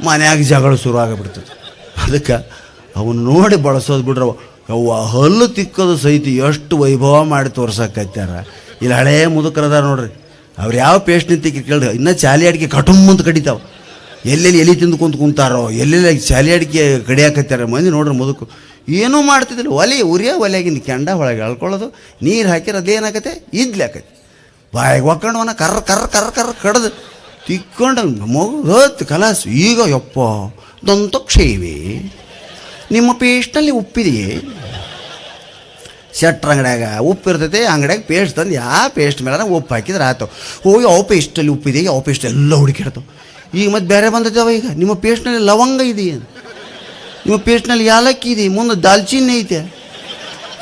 ಮನ್ಯಾಗ ಜಗಳ ಶುರು ಆಗಿಬಿಡ್ತದೆ. ಅದಕ್ಕೆ ಅವನು ನೋಡಿ ಬಳಸೋದು ಬಿಡ್ರವ. ಅವ್ವ ಹಲ್ಲು ತಿಕ್ಕೋದು ಸಹಿತ ಎಷ್ಟು ವೈಭವ ಮಾಡಿ ತೋರ್ಸಕತ್ಯಾರ. ಇಲ್ಲಿ ಹಳೇ ಮುದುಕರದಾರ ನೋಡ್ರಿ, ಅವ್ರು ಯಾವ ಪೇಸ್ಟ್ನ ತಿಕ್ಕಿ ಕೇಳ್ರಿ, ಇನ್ನೂ ಚಾಲಿ ಅಡಿಕೆ ಕಟುಂಬಂತ ಕಡಿತಾವೆ. ಎಲ್ಲೆಲ್ಲಿ ಎಲಿ ತಿಂದು ಕುಂತಾರೋ, ಎಲ್ಲೆಲ್ಲಿ ಚಾಲಿ ಅಡಿಕೆ ಕಡಿಯಾಕತ್ಯಾರ ಮಂದಿ ನೋಡ್ರಿ. ಮುದುಕು ಏನೂ ಮಾಡ್ತಿದ್ದಿಲ್ಲ, ಒಲೆಯಾಗಿಂದ ಕೆಂಡ ಒಳಗೆ ಎಳ್ಕೊಳ್ಳೋದು, ನೀರು ಹಾಕಿರ ಅದೇನಾಕತ್ತೆ ಇದ್ಲಿ ಆಕತಿ. ಬಾಯಿಗೆ ಒಕ್ಕಂಡವನ ಕರ್ರ ಕಡ್ದು ತಿಕ್ಕೊಂಡು ಮಗು ಕಲಾಸು. ಈಗ ಯಪ್ಪ ದಂತಕ್ಷೇವಿ ನಿಮ್ಮ ಪೇಸ್ಟ್ನಲ್ಲಿ ಉಪ್ಪಿದೆಯೇ? ಶೆಟ್ರ್ ಅಂಗಡ್ಯಾಗ ಉಪ್ಪು ಇರ್ತೈತೆ, ಅಂಗಡ್ಯಾಗ ಪೇಸ್ಟ್ ತಂದು ಯಾವ ಪೇಸ್ಟ್ ಮೇಲೆ ಉಪ್ಪು ಹಾಕಿದ್ರೆ ಆಯ್ತು. ಹೋಗಿ ಯಾವ ಪೇಸ್ಟಲ್ಲಿ ಉಪ್ಪಿದೆ, ಯಾವ ಪೇಸ್ಟ್ ಎಲ್ಲ ಹುಡುಕಿಡ್ತಾವೆ. ಈಗ ಮತ್ತೆ ಬೇರೆ ಬಂದೈತವ. ಈಗ ನಿಮ್ಮ ಪೇಸ್ಟ್ನಲ್ಲಿ ಲವಂಗ ಇದೆಯಾ, ನಿಮ್ಮ ಪೇಸ್ಟ್ನಲ್ಲಿ ಯಾಲಕ್ಕಿ ಇದೆ, ಮುಂದೆ ದಾಲ್ಚಿನ್ನಿ ಐತೆ,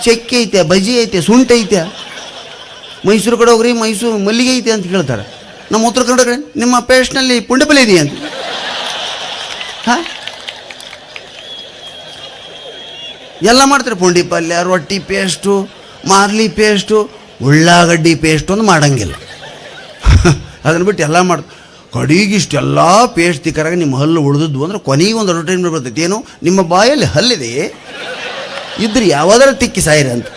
ಚಕ್ಕೆ ಐತೆ, ಬಜ್ಜಿ ಐತೆ, ಶುಂಠಿ ಐತೆ. ಮೈಸೂರು ಕಡೆ ಹೋಗ್ರಿ, ಮೈಸೂರು ಮಲ್ಲಿಗೆ ಐತೆ ಅಂತ ಕೇಳ್ತಾರೆ. ನಮ್ಮ ಉತ್ತರ ಕನ್ನಡ ಕಡೆ ನಿಮ್ಮ ಪೇಸ್ಟ್ನಲ್ಲಿ ಪುಂಡಿಪಲ್ಲೆ ಇದೆಯಾ ಅಂತ. ಹಾಂ ಎಲ್ಲ ಮಾಡ್ತಾರೆ. ಪುಂಡಿ ಪಲ್ಯ, ರೊಟ್ಟಿ ಪೇಸ್ಟು, ಮಾರ್ಲಿ ಪೇಸ್ಟು, ಉಳ್ಳಾಗಡ್ಡಿ ಪೇಸ್ಟು ಒಂದು ಮಾಡಂಗಿಲ್ಲ. ಅದನ್ನು ಬಿಟ್ಟು ಎಲ್ಲ ಮಾಡ್ತಾರೆ. ಕಡೆಗಿಷ್ಟೆಲ್ಲ ಪೇಸ್ಟ್ ತಿಕ್ಕರಾಗ ನಿಮ್ಮ ಹಲ್ಲು ಉಳಿದದ್ದು ಅಂದ್ರೆ ಕೊನೆಗೆ ಒಂದು ಅಡ್ವರ್ಟೈಸ್ಮೆಂಟ್ ಬರ್ತೈತಿ. ಏನು ನಿಮ್ಮ ಬಾಯಲ್ಲಿ ಹಲ್ಲಿದೆ ಇದ್ರೆ ಯಾವ್ದಾರ ತಿಕ್ಕಿ ಸಾಯಿರಿ ಅಂತ.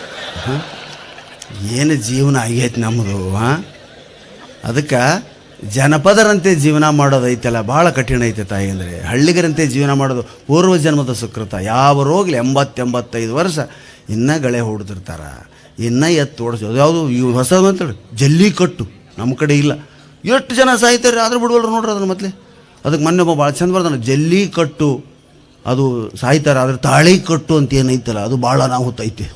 ಏನು ಜೀವನ ಆಗೈತೆ ನಮ್ಮದು. ಹಾಂ ಅದಕ್ಕೆ ಜನಪದರಂತೆ ಜೀವನ ಮಾಡೋದೈತಲ್ಲ ಭಾಳ ಕಠಿಣ ಐತೆ ತಾಯಿ. ಅಂದರೆ ಹಳ್ಳಿಗರಂತೆ ಜೀವನ ಮಾಡೋದು ಪೂರ್ವ ಜನ್ಮದ ಸುಕೃತ. ಯಾವ ರೋಗ್ಲಿ 80-85 ವರ್ಷ ಇನ್ನೂ ಗಳೆ ಹೊಡ್ದಿರ್ತಾರೆ, ಇನ್ನೂ ಎತ್ತು ಓಡಿಸೋದು. ಯಾವುದು ಇವು ಹೊಸ ಮಾತಾಡು ಜಲ್ಲಿಕಟ್ಟು ನಮ್ಮ ಕಡೆ ಇಲ್ಲ. ಎಷ್ಟು ಜನ ಸಾಯ್ತಾರೆ ಆದರೂ ಬಿಡುವಲ್ರು ನೋಡ್ರಿ ಅದನ್ನು. ಮೊದಲೇ ಅದಕ್ಕೆ ಮೊನ್ನೆ ಒಬ್ಬ ಭಾಳ ಚಂದ ಬರ್ದಾನ, ಜಲ್ಲಿಕಟ್ಟು ಅದು ಸಾಯ್ತಾರೆ, ಆದರೆ ತಾಳಿಕಟ್ಟು ಅಂತ ಏನೈತಲ್ಲ ಅದು ಭಾಳ ಅನಾಹುತೈತೆ.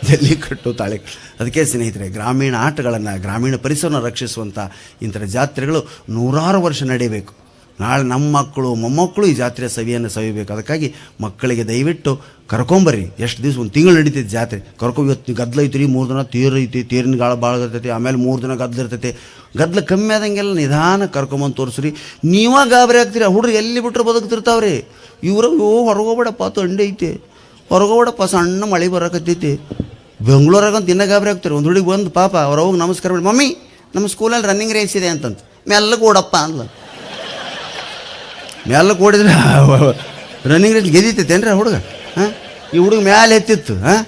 ಜಲ್ಲಿಕಟ್ಟು ತಾಳಿ. ಅದಕ್ಕೆ ಸ್ನೇಹಿತರೆ, ಗ್ರಾಮೀಣ ಆಟಗಳನ್ನು, ಗ್ರಾಮೀಣ ಪರಿಸರವನ್ನು ರಕ್ಷಿಸುವಂಥ ಇಂಥ ಜಾತ್ರೆಗಳು ನೂರಾರು ವರ್ಷ ನಡೀಬೇಕು. ನಾಳೆ ನಮ್ಮ ಮಕ್ಕಳು ಮೊಮ್ಮಕ್ಕಳು ಈ ಜಾತ್ರೆಯ ಸವಿಯನ್ನು ಸವಿಬೇಕು. ಅದಕ್ಕಾಗಿ ಮಕ್ಕಳಿಗೆ ದಯವಿಟ್ಟು ಕರ್ಕೊಂಬರ್ರಿ. ಎಷ್ಟು ದಿವಸ, ಒಂದು ತಿಂಗಳು ನಡೀತೈತೆ ಜಾತ್ರೆ. ಇವತ್ತು ಗದ್ದಲ ಐತ್ರಿ, 3 ದಿನ ತೇರು ಐತಿ, ತೇರಿನ ಗಾಳ ಭಾಳ ಇರ್ತೈತಿ, ಆಮೇಲೆ 3 ದಿನ ಗದ್ದಲ ಇರ್ತೈತಿ. ಗದ್ದಲ ಕಮ್ಮಿ ಆದಂಗೆಲ್ಲ ನಿಧಾನ ಕರ್ಕೊಂಬಂದು ತೋರಿಸ್ರಿ. ನೀವ ಗಾಬರಿ ಆಗ್ತೀರಿ, ಹುಡ್ರು ಎಲ್ಲಿ ಬಿಟ್ಟರೆ ಬದುಕ್ತಿರ್ತಾವ್ರಿ. ಇವ್ರ ಹೊರಗೋಗ್ಬೇಡಪ್ಪ, ತಂಡಿ ಐತೆ, ಹೊರಗೋಗ್ಬೇಡಪ್ಪ, ಸಣ್ಣ ಮಳೆ ಬರೋಕತ್ತೈತಿ. ಬೆಂಗಳೂರಾಗಂತ ಇನ್ನೂ ಗಾಬರಿ ಆಗ್ತಾರೆ. ಒಂದು ಹುಡುಗಿ ಬಂದು ಪಾಪ ಅವ್ರು ಹೋಗಿ ನಮಸ್ಕಾರ ಮಾಡಿ, ಮಮ್ಮಿ ನಮ್ಮ ಸ್ಕೂಲಲ್ಲಿ ರನ್ನಿಂಗ್ ರೇಸ್ ಇದೆ ಅಂತಂತ. ಮೆಲ್ಲಗೆ ಓಡಪ್ಪ ಅಂದ್ಲ. ಮ್ಯಾಲಕ್ಕೆ ಓಡಿದ್ರೆ ರನ್ನಿಂಗ್ ರೇಸ್ ಗೆದ್ದಿತ್ತೇನ್ರಿ ಆ ಹುಡುಗ? ಹಾಂ, ಈ ಹುಡುಗ ಮ್ಯಾಲೆ ಎತ್ತಿತ್ತು. ಹಾಂ,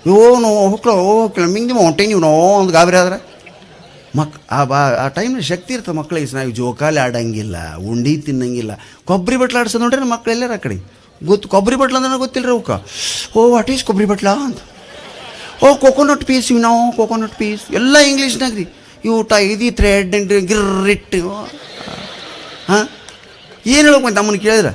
ಹೋಗ್ಲ ಮಿಂಗ್ ಮೌಂಟೇನ್ ಇವ್ ನೋ ಒಂದು ಗಾಬರಿ ಆದ್ರೆ ಆ ಟೈಮ್ನಲ್ಲಿ ಶಕ್ತಿ ಇರ್ತದೆ ಮಕ್ಕಳಿಗೆ. ನಾವು ಜೋಕಾಲಿ ಆಡಂಗಿಲ್ಲ, ಉಂಡಿ ತಿನ್ನಂಗಿಲ್ಲ, ಕೊಬ್ಬರಿ ಬಟ್ಲ ಆಡ್ಸೋದು ನೋಡ್ರಿ ನಮ್ಮ ಮಕ್ಳು ಎಲ್ಲಾರ ಆ ಕಡೆ ಕೊಬ್ಬರಿ ಬಟ್ಲ ಅಂದ್ರೆ ಗೊತ್ತಿಲ್ಲ ರೀ ಅವಕ್ಕೆ. ವಾಟ್ ಈಸ್ ಕೊಬ್ಬರಿ ಬಟ್ಲ ಅಂತ. ಕೋಕೋನಟ್ ಪೀಸ್, ಇವು ನಾವು ಕೋಕೋನಟ್ ಪೀಸ್ ಎಲ್ಲ ಇಂಗ್ಲೀಷ್ನಾಗ ರೀ. ಇವು ಇದು ಥ್ರೆಡ್ ಗಿರ್ರಿಟ್ಟು. ಹಾಂ, ಏನು ಹೇಳ್ಬೇಕು ನಮ್ಮನ್ನು ಕೇಳಿದ್ರೆ?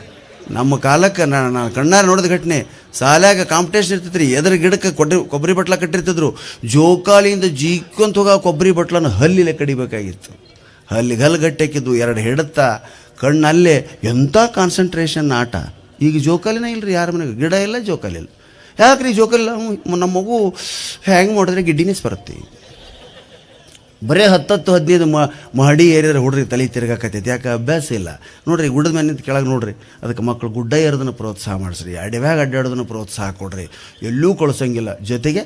ನಮ್ಮ ಕಾಲಕ್ಕೆ ನಾನು ಕಣ್ಣಾರ ನೋಡಿದ ಘಟನೆ, ಶಾಲ್ಯಾಗ ಕಾಂಪಿಟೇಷನ್ ಇರ್ತೈತೆ ರೀ. ಎದ್ರ ಗಿಡಕ್ಕೆ ಕೊಬ್ಬರಿ ಬಟ್ಲ ಕಟ್ಟಿರ್ತಿದ್ರು. ಜೋಕಾಲಿಯಿಂದ ಜೀಕೊಂತ ಹೋಗ ಕೊಬ್ಬರಿ ಬಟ್ಲನ್ನು ಹಲ್ಲಿಲೆ ಕಡಿಬೇಕಾಗಿತ್ತು. ಹಲ್ಲಿಗೆ ಹಲ್ಲು ಗಟ್ಟಾಕಿದ್ದು, 2 ಹಿಡುತ್ತಾ ಕಣ್ಣಲ್ಲೇ. ಎಂಥ ಕಾನ್ಸಂಟ್ರೇಷನ್ ಆಟ. ಈಗ ಜೋಕಾಲಿನೇ ಇಲ್ಲ ರೀ ಯಾರ ಮನೆಗೆ. ಗಿಡ ಇಲ್ಲ, ಜೋಕಾಲಿ ಇಲ್ಲ. ಯಾಕ್ರಿ ಜೋಕಾಲಿಲ್ಲ? ನಮ್ಮ ಮಗು ಹ್ಯಾಂಗೆ ಮಾಡಿದ್ರೆ ಗಿಡ್ಡಿನೆಸ್ ಬರುತ್ತೆ. ಬರೀ 10-15 ಮಹಡಿ ಏರಿದ್ರೆ ಹುಡ್ರಿ ತಲೆ ತಿರ್ಗಾಕತ್ತೈತಿ. ಯಾಕೆ? ಅಭ್ಯಾಸ ಇಲ್ಲ. ನೋಡ್ರಿ, ಗುಡ್ಡದ ಮೇಲೆ ನಿಂತು ಕೆಳಗೆ ನೋಡ್ರಿ. ಅದಕ್ಕೆ ಮಕ್ಕಳು ಗುಡ್ಡ ಏರೋದನ್ನು ಪ್ರೋತ್ಸಾಹ ಮಾಡಿಸ್ರಿ, ಅಡವ್ಯಾಗ ಅಡ್ಡಾಡೋದನ್ನು ಪ್ರೋತ್ಸಾಹ ಕೊಡ್ರಿ. ಎಲ್ಲೂ ಕಳಿಸೋಂಗಿಲ್ಲ. ಜೊತೆಗೆ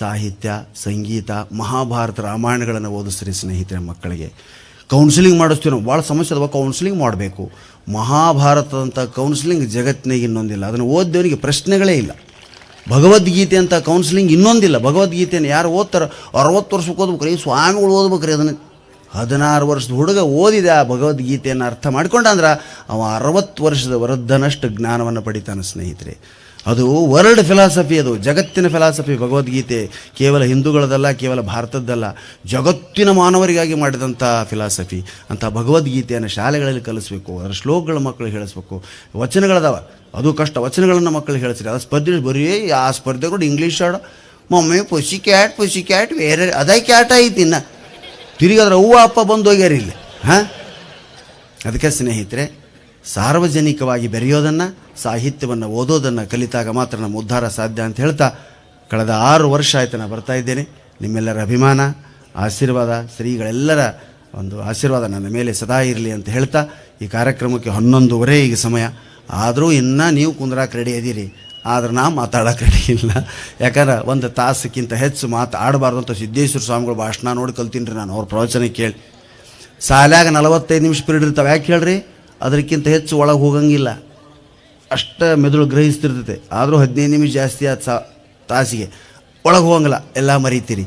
ಸಾಹಿತ್ಯ, ಸಂಗೀತ, ಮಹಾಭಾರತ, ರಾಮಾಯಣಗಳನ್ನು ಓದಿಸ್ರಿ ಸ್ನೇಹಿತರೆ ಮಕ್ಕಳಿಗೆ. ಕೌನ್ಸಿಲಿಂಗ್ ಮಾಡಿಸ್ತೀವಿ ನಾವು. ಭಾಳ ಸಮಸ್ಯೆ ಅದಾವ, ಕೌನ್ಸಿಲಿಂಗ್ ಮಾಡಬೇಕು. ಮಹಾಭಾರತದಂಥ ಕೌನ್ಸಿಲಿಂಗ್ ಜಗತ್ತಿನಾಗ ಇನ್ನೊಂದಿಲ್ಲ. ಅದನ್ನು ಓದಿದವನಿಗೆ ಪ್ರಶ್ನೆಗಳೇ ಇಲ್ಲ. ಭಗವದ್ಗೀತೆ ಅಂತ ಕೌನ್ಸಿಲಿಂಗ್ ಇನ್ನೊಂದಿಲ್ಲ. ಭಗವದ್ಗೀತೆಯನ್ನು ಯಾರು ಓದ್ತಾರೋ 60 ವರ್ಷಕ್ಕೆ ಓದ್ಬೇಕ್ರಿ. ಸ್ವಾಮಿಗಳು ಓದ್ಬೇಕ್ರಿ ಅದನ್ನು. 16 ವರ್ಷದ ಹುಡುಗ ಓದಿದ ಆ ಭಗವದ್ಗೀತೆಯನ್ನು ಅರ್ಥ ಮಾಡ್ಕೊಂಡಂದ್ರೆ ಅವ 60 ವರ್ಷದ ವೃದ್ಧನಷ್ಟು ಜ್ಞಾನವನ್ನು ಪಡಿತಾನೆ ಸ್ನೇಹಿತರೆ. ಅದು ವರ್ಲ್ಡ್ ಫಿಲಾಸಫಿ, ಅದು ಜಗತ್ತಿನ ಫಿಲಾಸಫಿ ಭಗವದ್ಗೀತೆ. ಕೇವಲ ಹಿಂದೂಗಳದಲ್ಲ, ಕೇವಲ ಭಾರತದ್ದಲ್ಲ, ಜಗತ್ತಿನ ಮಾನವರಿಗಾಗಿ ಮಾಡಿದಂಥ ಫಿಲಾಸಫಿ. ಅಂಥ ಭಗವದ್ಗೀತೆಯನ್ನು ಶಾಲೆಗಳಲ್ಲಿ ಕಲಿಸ್ಬೇಕು. ಅದರ ಶ್ಲೋಕಗಳ ಮಕ್ಕಳಿಗೆ ಹೇಳಿಸ್ಬೇಕು. ವಚನಗಳದಾವ, ಅದು ಕಷ್ಟ. ವಚನಗಳನ್ನು ಮಕ್ಕಳಿಗೆ ಹೇಳಿಸ್ರಿ. ಅದು ಸ್ಪರ್ಧೆ ಬರೀ ಆ ಸ್ಪರ್ಧೆಗಳು ಇಂಗ್ಲೀಷ್ ಆಡೋ ಮಮ್ಮಿ ಪುಸಿ ಕ್ಯಾಟ್ ಬೇರೆ ಅದೇ ಕ್ಯಾಟ್ ಐತಿ. ಇನ್ನು ತಿರುಗಾದ್ರೆ ಅವ್ವ ಅಪ್ಪ ಬಂದು ಹೋಗ್ಯಾರ ಇಲ್ಲಿ. ಹಾಂ, ಅದಕ್ಕೆ ಸ್ನೇಹಿತರೆ, ಸಾರ್ವಜನಿಕವಾಗಿ ಬೆರೆಯೋದನ್ನು, ಸಾಹಿತ್ಯವನ್ನು ಓದೋದನ್ನು ಕಲಿತಾಗ ಮಾತ್ರ ನಮ್ಮ ಉದ್ಧಾರ ಸಾಧ್ಯ ಅಂತ ಹೇಳ್ತಾ, ಕಳೆದ 6 ವರ್ಷ ಆಯ್ತು ನಾನು ಬರ್ತಾ ಇದ್ದೇನೆ. ನಿಮ್ಮೆಲ್ಲರ ಅಭಿಮಾನ, ಆಶೀರ್ವಾದ, ಶ್ರೀಗಳೆಲ್ಲರ ಒಂದು ಆಶೀರ್ವಾದ ನನ್ನ ಮೇಲೆ ಸದಾ ಇರಲಿ ಅಂತ ಹೇಳ್ತಾ, ಈ ಕಾರ್ಯಕ್ರಮಕ್ಕೆ 11:30 ಈಗ ಸಮಯ. ಆದರೂ ಇನ್ನೂ ನೀವು ಕುಂದ್ರಾಕ ರೆಡಿ ಇದೀರಿ, ಆದ್ರೆ ನಾ ಮಾತಾಡೋಕೆ ರೆಡಿ ಇಲ್ಲ. ಯಾಕಂದ್ರೆ 1 ತಾಸಕ್ಕಿಂತ ಹೆಚ್ಚು ಆಡಬಾರ್ದು ಅಂತ ಸಿದ್ದೇಶ್ವರ ಸ್ವಾಮಿಗಳು ಭಾಷಣ ನೋಡಿ ಕಲ್ತೀನಿ ರೀ ನಾನು. ಅವ್ರ ಪ್ರವಚನ ಕೇಳಿ. ಶಾಲ್ಯಾಗ 45 ನಿಮಿಷ ಪೀರಿಯಡ್ ಇರ್ತಾವೆ. ಯಾಕೆ ಹೇಳ್ರಿ? ಅದಕ್ಕಿಂತ ಹೆಚ್ಚು ಒಳಗೆ ಹೋಗಂಗಿಲ್ಲ. ಅಷ್ಟು ಮೆದುಳು ಗ್ರಹಿಸ್ತಿರ್ತೈತೆ. ಆದರೂ 15 ನಿಮಿಷ ಜಾಸ್ತಿ ಆದ ತಾಸಿಗೆ ಒಳಗೆ ಹೋಗಂಗಿಲ್ಲ, ಎಲ್ಲ ಮರೀತೀರಿ.